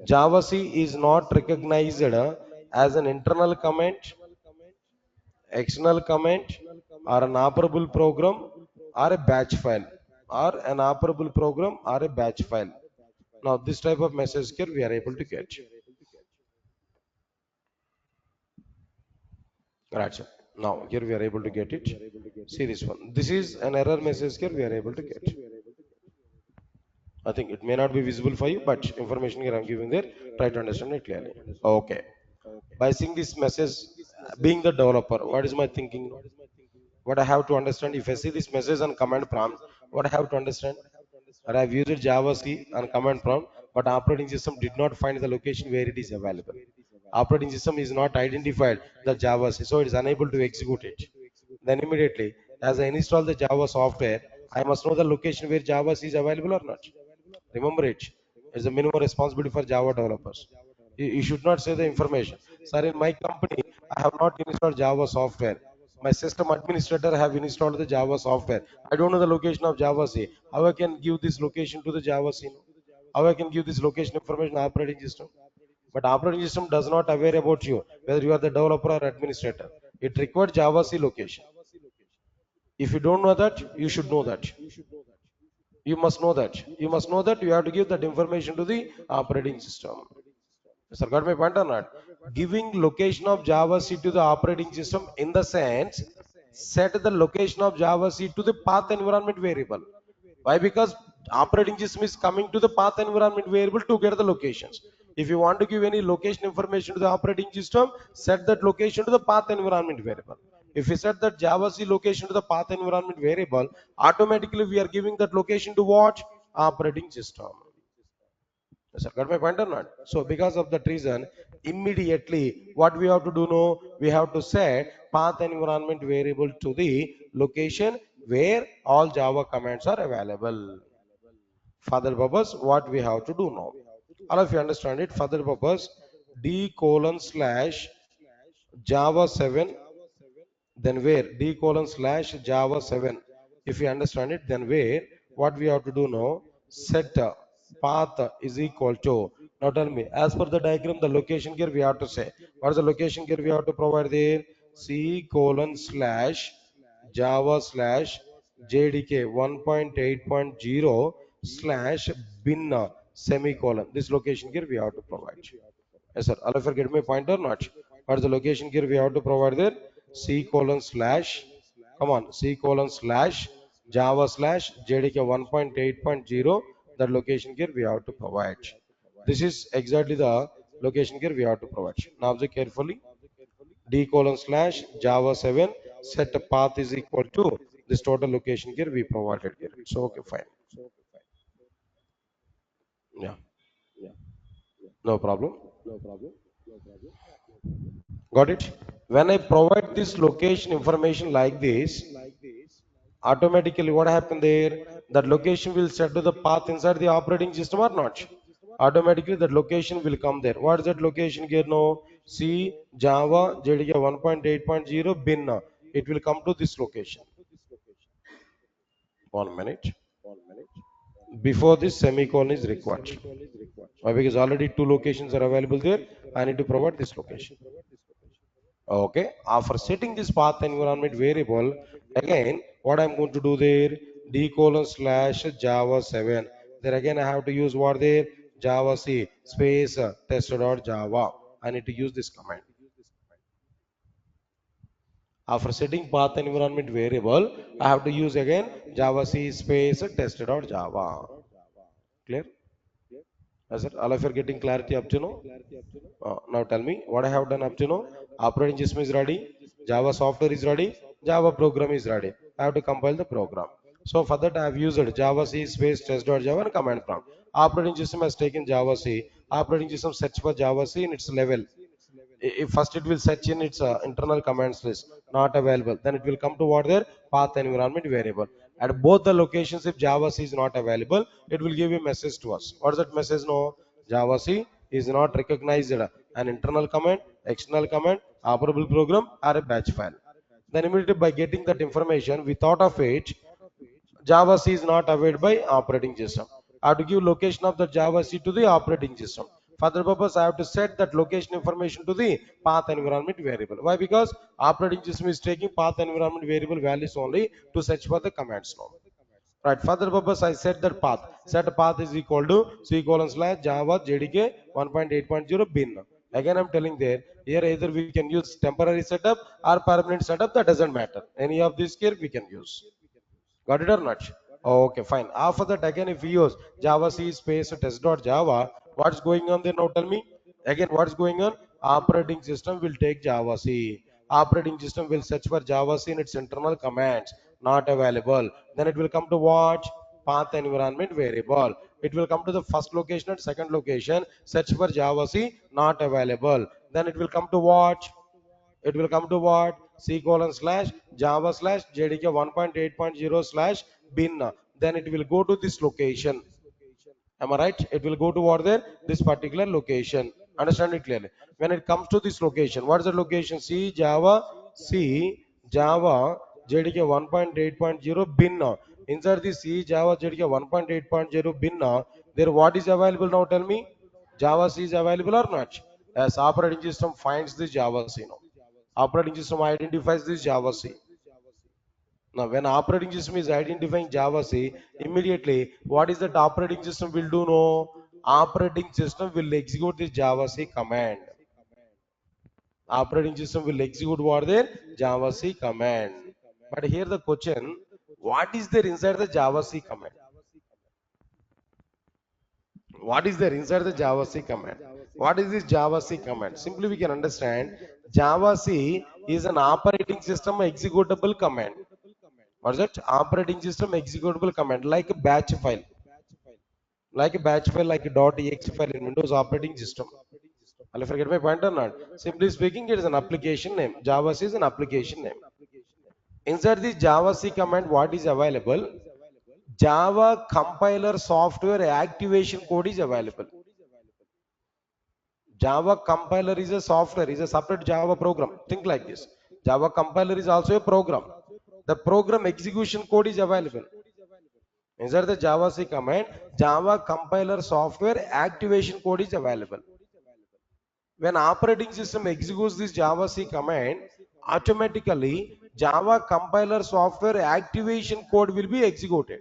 Java C is not recognized as an internal comment, external comment, or an operable program, or a batch file, or an operable program, or a batch file. Now this type of message here we are able to get. Right, sir. Now here we are able to get it. See this one. This is an error message here we are able to get. I think it may not be visible for you, but information here I'm giving there. Try to understand it clearly. Okay. By seeing this message, being the developer, what is my thinking? What I have to understand, if I see this message on command prompt, what I have to understand? That I have used Java C on command prompt, but operating system did not find the location where it is available. Operating system is not identified the Java C, so it is unable to execute it. Then immediately, as I install the Java software, I must know the location where Java C is available or not. Remember it. It's a minimum responsibility for Java developers. You should not say the information. Sir, in my company, I have not installed Java software. My system administrator have installed the Java software. I don't know the location of Java C. How I can give this location to the Java C? How I can give this location information operating system? But operating system does not aware about you, whether you are the developer or administrator. It requires Java C location. If you don't know that, you should know that. You must know that. You must know that you have to give that information to the operating system. Sir, got my point or not? Giving location of Java C to the operating system in the sense set the location of Java C to the path environment variable. Why? Because operating system is coming to the path environment variable to get the locations. If you want to give any location information to the operating system, set that location to the path environment variable. If we set that Java C location to the path environment variable, automatically we are giving that location to what? Operating system. Yes, sir. Got my point or not? So because of that reason, immediately what we have to do now, we have to set path environment variable to the location where all Java commands are available. Further purpose, what we have to do now. All of you understand it. Further purpose, d colon slash Java 7, then where d colon slash Java 7. If you understand it, then where what we have to do now, set path is equal to. Now tell me, as per the diagram, the location here we have to say. What is the location here we have to provide there? C colon slash Java slash JDK 1.8.0 slash bin semicolon. This location here we have to provide. Yes, sir. All of you get my point or not? What is the location here we have to provide there? C colon slash, come on, C colon slash Java slash JDK 1.8.0. That location here we have to provide. This is exactly the location here we have to provide. Now observe carefully. D colon slash Java 7 set path is equal to this total location here we provided here. So okay, fine. Yeah, no problem. Got it? When I provide this location information like this, automatically what happened there? That location will set to the path inside the operating system or not? Automatically that location will come there. What is that location here now? C Java JDK 1.8.0 bin. It will come to this location. 1 minute. Before this semicolon is required. Why? Because already two locations are available there. I need to provide this location. Okay. After setting this path environment variable, again, what I'm going to do there? D colon slash Java 7. Then again I have to use what there? Java C space test.java. I need to use this command. After setting path environment variable, I have to use again Java C space test.java. Clear? Yes, sir. All of you are getting clarity up to now? Now tell me what I have done up to now. Operating system is ready, Java software is ready, Java program is ready. I have to compile the program. So for that I have used Java C space test.java and command prompt. Operating system has taken Java C. Operating system search for Java C in its level. If first it will search in its internal commands list, not available, then it will come to what there? Path environment variable. At both the locations, if Java C is not available, it will give a message to us. What is that message? No, Java C is not recognized an internal command, external command, operable program, or a batch file. Then immediately by getting that information, we thought of it, Java C is not available by operating system. I have to give location of the Java C to the operating system. For that purpose, I have to set that location information to the path environment variable. Why? Because operating system is taking path environment variable values only to search for the commands now. Right. For that purpose, I set that path. Set path is equal to C colon slash Java JDK 1.8.0 bin. Again, I'm telling there, here either we can use temporary setup or permanent setup, that doesn't matter. Any of these here we can use. Got it or not? Okay, fine. After that, again, if we use Java C space test.java, what's going on there now? Tell me. Again, what's going on? Operating system will take Java C. Operating system will search for Java C in its internal commands, not available. Then it will come to what? Path environment variable. It will come to the first location and second location, search for Java C, not available. Then it will come to what? It will come to what? C colon slash Java slash JDK 1.8.0 slash bin. Then it will go to this location. Am I right? It will go to what there? This particular location. Understand it clearly. When it comes to this location, what is the location? C Java JDK 1.8.0 bin. Inside the C Java JDK 1.8.0 bin, there what is available now? Tell me. Java C is available or not? As operating system finds this Java C now. Operating system identifies this Java C. Now, when operating system is identifying Java C, immediately what is that operating system will do? No, operating system will execute this Java C command. Operating system will execute what there? Java C command. But here the question, what is there inside the Java C command? What is there inside the Java C command? What is this Java C command? Simply we can understand Java C is an operating system executable command. What is that? Operating system executable command like a batch file. Like a batch file, like a .exe file in Windows operating system. I'll forget my point or not. Simply speaking, it is an application name. Java C is an application name. Inside this Java C command, what is available? Java compiler software activation code is available. Java compiler is a software, is a separate Java program. Think like this. Java compiler is also a program. The program execution code is available. Inside the Java C command, Java compiler software activation code is available. When operating system executes this Java C command, automatically Java compiler software activation code will be executed.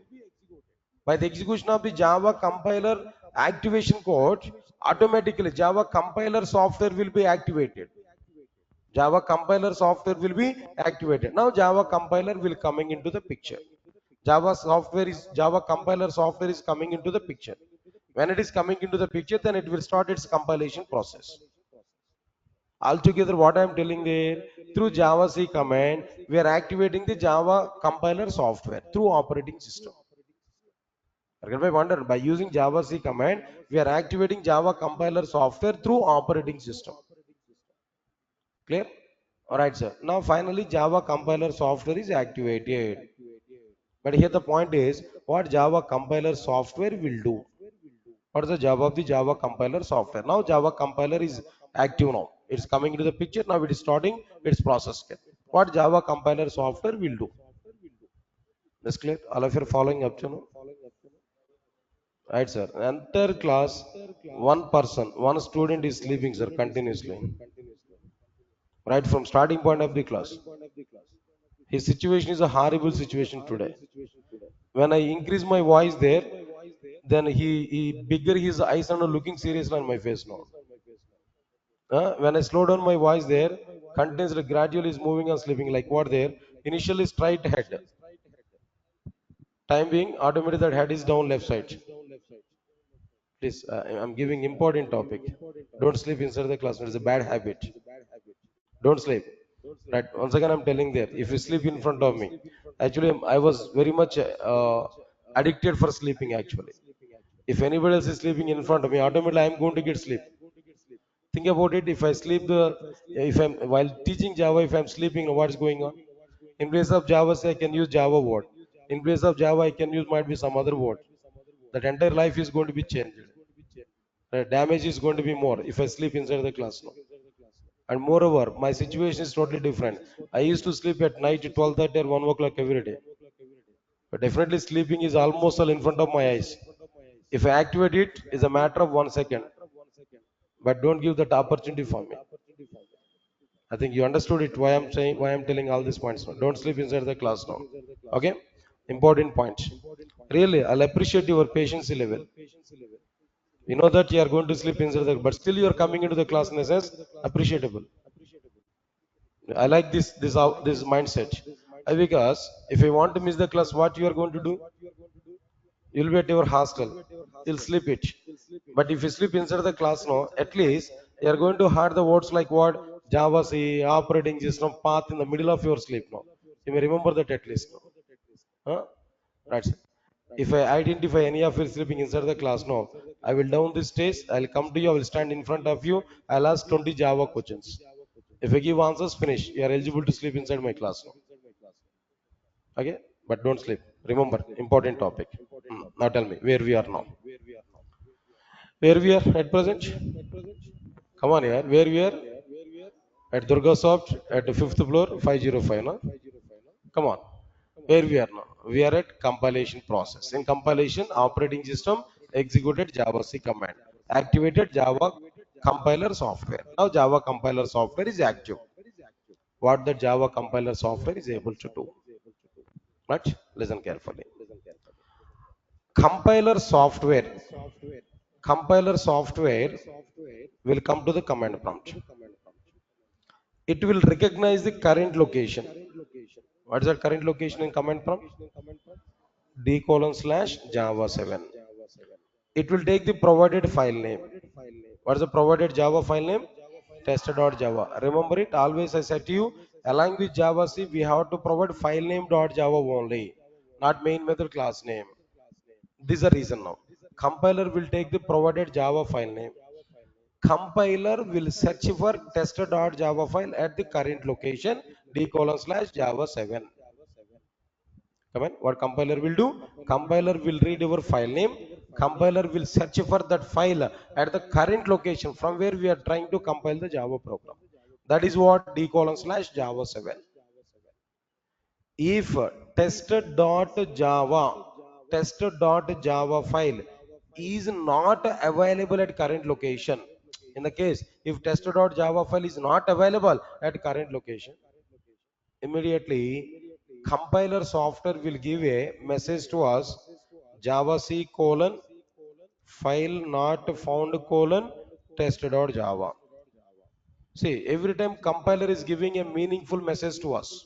By the execution of the Java compiler activation code, automatically Java compiler software will be activated. Java compiler software will be activated. Now Java compiler will coming into the picture. Java compiler software is coming into the picture. When it is coming into the picture, then it will start its compilation process. Altogether, what I am telling there, through Java C command, we are activating the Java compiler software through operating system. By wonder, by using Java C command, we are activating Java compiler software through operating system. Clear? Alright, sir. Now finally Java compiler software is activated. But here the point is what Java compiler software will do. What is the job of the Java compiler software? Now Java compiler is active now. It's coming into the picture. Now it is starting its process. What Java compiler software will do. That's clear. All of you are following up to know. Right, sir. Entire class, one person, one student is sleeping, sir, continuously. Right from starting point of the class. His situation is a horrible situation today. When I increase my voice there, then he bigger his eyes and looking seriously on my face now. When I slow down my voice there, continuously gradually is moving and sleeping like what there. Initially straight head. Time being automatically that head is down left side. Please, I'm giving important topic. Don't sleep inside the classroom. It's a bad habit. Don't sleep. Right. Once again, I'm telling there. If you sleep in front of me, actually, I was very much addicted for sleeping. Actually, if anybody else is sleeping in front of me, automatically I'm going to get sleep. Think about it. If I sleep if I'm while teaching Java, if I'm sleeping, what's going on? In place of Java, say I can use Java word. In place of Java, I can use might be some other word. That entire life is going to be changed. The damage is going to be more if I sleep inside the class now. And moreover, my situation is totally different. I used to sleep at night 12:30 or 1 o'clock every day. But definitely sleeping is almost all in front of my eyes. If I activate it, it's a matter of 1 second. But don't give that opportunity for me. I think you understood it why I'm saying why I'm telling all these points now. Don't sleep inside the class now. Okay? Important point. Really, I'll appreciate your patience level. You know that you are going to sleep inside the but still you are coming into the class in a sense appreciable. I like this mindset. Because if I want to miss the class, what you are going to do? You'll be at your hostel. You'll sleep it. But if you sleep inside the class now, at least you are going to hear the words like what Java C, operating system, path in the middle of your sleep now. You may remember that at least now. Huh? That's it. If I identify any of you sleeping inside the class now, I will down this stage, I'll come to you, I will stand in front of you, I'll ask 20 Java questions. If I give answers, finish. You are eligible to sleep inside my class now. Okay? But don't sleep. Remember, important topic. Now tell me, where we are now. Where we are at present? Come on here. Where we are? At Durgasoft at the fifth floor, 505. No? Come on. Where we are now? We are at compilation process. In compilation, operating system executed Java C command. Activated Java compiler software. Now Java compiler software is active. What the Java compiler software is able to do. But listen carefully. Compiler software. Compiler software will come to the command prompt. It will recognize the current location. What is that current location in command prompt? D:/Java 7. It will take the provided file name. What is the provided Java file name? Tester.java. Remember it, always I said to you, along with Java C, we have to provide file name.java only, not main method class name. This is the reason now. Compiler will take the provided Java file name. Compiler will search for tester.java file at the current location D:/Java 7. Come on, what compiler will do? Compiler will read your file name. Compiler will search for that file at the current location from where we are trying to compile the Java program. That is what D:/Java 7. If tester.java file is not available at current location, in the case if tester.java file is not available at current location, immediately compiler software will give a message to us Java C colon file not found colon test.java. See, every time compiler is giving a meaningful message to us.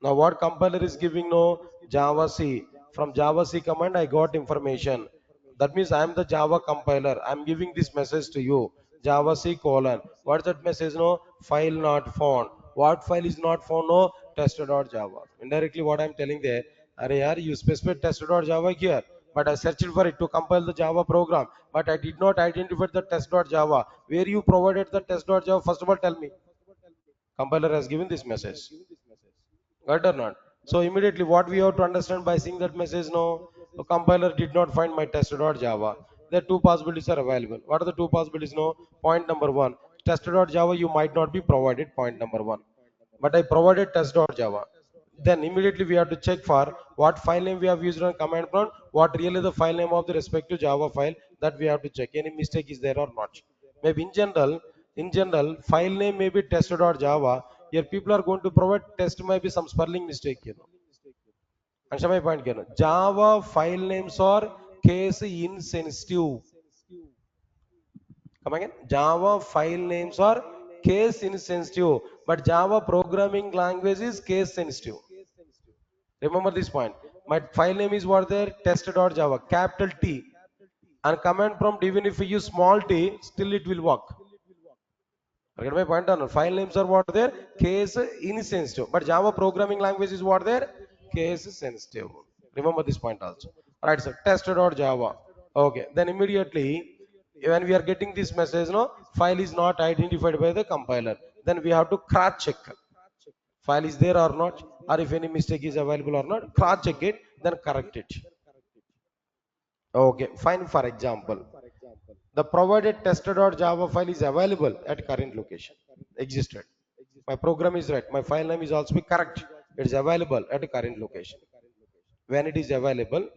Now what compiler is giving no Java C. From Java C command I got information. That means I am the Java compiler. I am giving this message to you. Java C colon. What's that message? No file not found. What file is not found? No tester.java. Indirectly what I am telling there. Are you specified tester.java here. But I searched for it to compile the Java program. But I did not identify the test.java. Where you provided the test.java? First of all tell me. Compiler has given this message. Right or not? So immediately what we have to understand by seeing that message, no, the compiler did not find my tester.java. There are two possibilities are available. What are the two possibilities? No, point number one, tester.java you might not be provided, point number one. But I provided test.java. Then immediately we have to check for what file name we have used on command prompt, what really the file name of the respective Java file that we have to check. Any mistake is there or not. Maybe in general, file name may be tester.java. Here people are going to provide test might be some spelling mistake, Understand my point again? Java file names are case insensitive. Come again? Java file names are case insensitive, but Java programming language is case sensitive. Remember this point. My file name is what there? Test.java, capital T. And command prompt, even if you use small t, still it will work. Get my point on? File names are what there? Case insensitive. But Java programming language is what there? Case sensitive. Remember this point also. Right, sir. Test.java. Okay. Then immediately, when we are getting this message, no, file is not identified by the compiler. Then we have to cross check. File is there or not, or if any mistake is available or not, cross check it, then correct it. Okay, fine. For example, the provided tester.java file is available at current location. Existed. My program is right. My file name is also be correct. It is available at a current location. When it is available,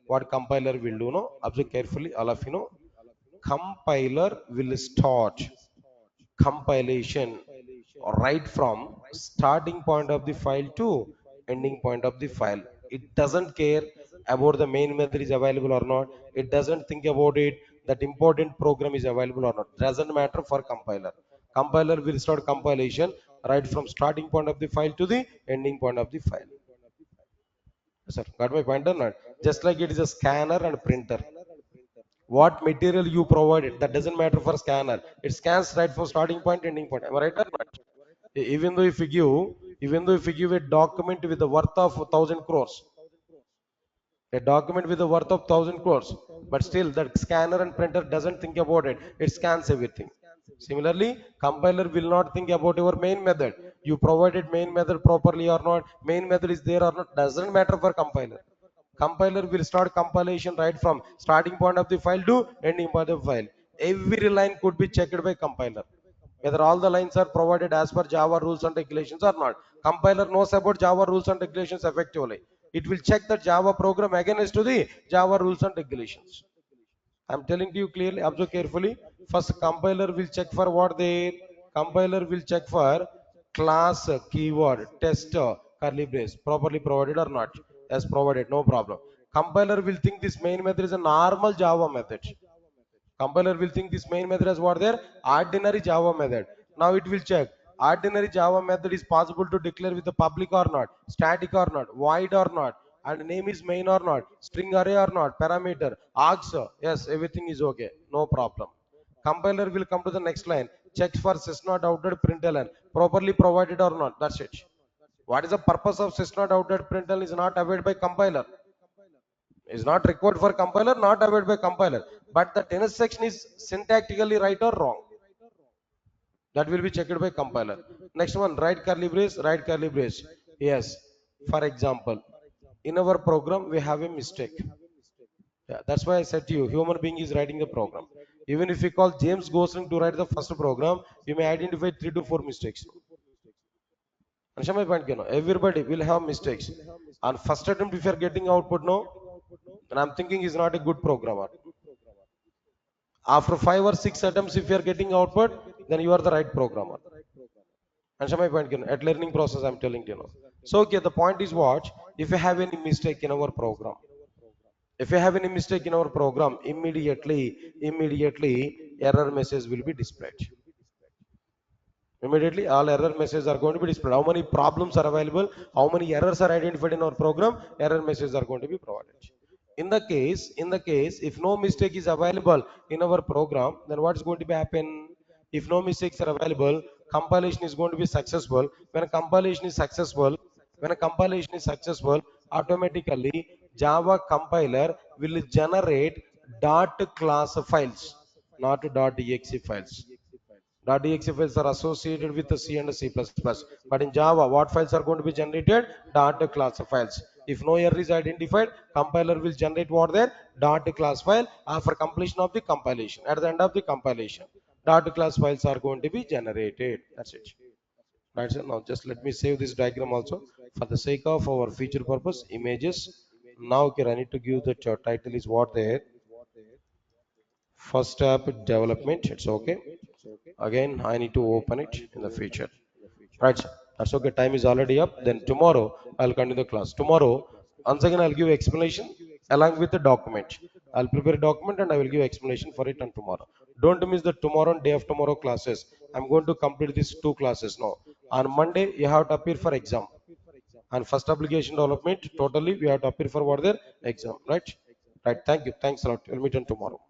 what compiler will do? No, observe carefully. All of you know, compiler will start compilation right from starting point of the file to ending point of the file. It doesn't care about the main method is available or not. It doesn't think about it that important program is available or not. Doesn't matter for compiler. Compiler will start compilation right from starting point of the file to the ending point of the file. Sir, got my point or not? Just like it is a scanner and printer. What material you provided, that doesn't matter for scanner. It scans right from starting point, ending point. Am I right or not? Even though if you give a document with the worth of 1,000 crores, a document with the worth of 1,000 crores, but still that scanner and printer doesn't think about it. It scans everything. Similarly, compiler will not think about your main method. You provided main method properly or not, main method is there or not, doesn't matter for compiler. Compiler will start compilation right from starting point of the file to ending point of the file. Every line could be checked by compiler, whether all the lines are provided as per Java rules and regulations or not. Compiler knows about Java rules and regulations effectively. It will check the Java program against to the Java rules and regulations. I'm telling to you clearly, observe carefully. First, compiler will check for what they. Compiler will check for class, keyword, test, curly brace, properly provided or not. As provided, no problem. Compiler will think this main method is a normal Java method. Compiler will think this main method as what there? Ordinary Java method. Now it will check. Ordinary Java method is possible to declare with the public or not, static or not, void or not, and name is main or not, string array or not, parameter, args. Yes, everything is okay. No problem. Compiler will come to the next line. Checks for sys.out println properly provided or not. That's it. What is the purpose of sys.out println is not availed by compiler. Is not required for compiler, not availed by compiler. But the intersection is syntactically right or wrong. That will be checked by compiler. Next one, right curly brace, right curly brace. Yes. For example, in our program we have a mistake. Yeah, that's why I said to you, human being is writing the program. Even if we call James Gosling to write the first program, you may identify 3 to 4 mistakes. Understand my point? Everybody will have mistakes. On first attempt, if you are getting output, no, then I'm thinking he's not a good programmer. After 5 or 6 attempts, if you are getting output, then you are the right programmer. Understand my point? At learning process, I'm telling you. So, okay, the point is what? If you have any mistake in our program, if you have any mistake in our program, immediately error message will be displayed. Immediately all error messages are going to be displayed. How many problems are available, how many errors are identified in our program, error messages are going to be provided. In the case if no mistake is available in our program, then what is going to be happen? If no mistakes are available, compilation is going to be successful. When a compilation is successful, automatically Java compiler will generate dot class files, not dot exe files. .exe files are associated with the C and C++. But in Java, what files are going to be generated? Dot class files. If no error is identified, compiler will generate what there? Dot class file after completion of the compilation. At the end of the compilation, dot class files are going to be generated. That's it. Right, so now just let me save this diagram also for the sake of our future purpose images. Now, okay, I need to give the title is what there. First step development. It's okay. Again, I need to open it in the future. Right, sir. That's okay. Time is already up. Then tomorrow I'll continue the class. Tomorrow, Once again, I'll give explanation along with the document. I'll prepare a document and I will give explanation for it on tomorrow. Don't miss the tomorrow and day of tomorrow classes. I'm going to complete these two classes now. On Monday, you have to appear for exam. And first application development, totally we have to appear for what their exam, right? Right. Thank you. Thanks a lot. We'll meet on tomorrow.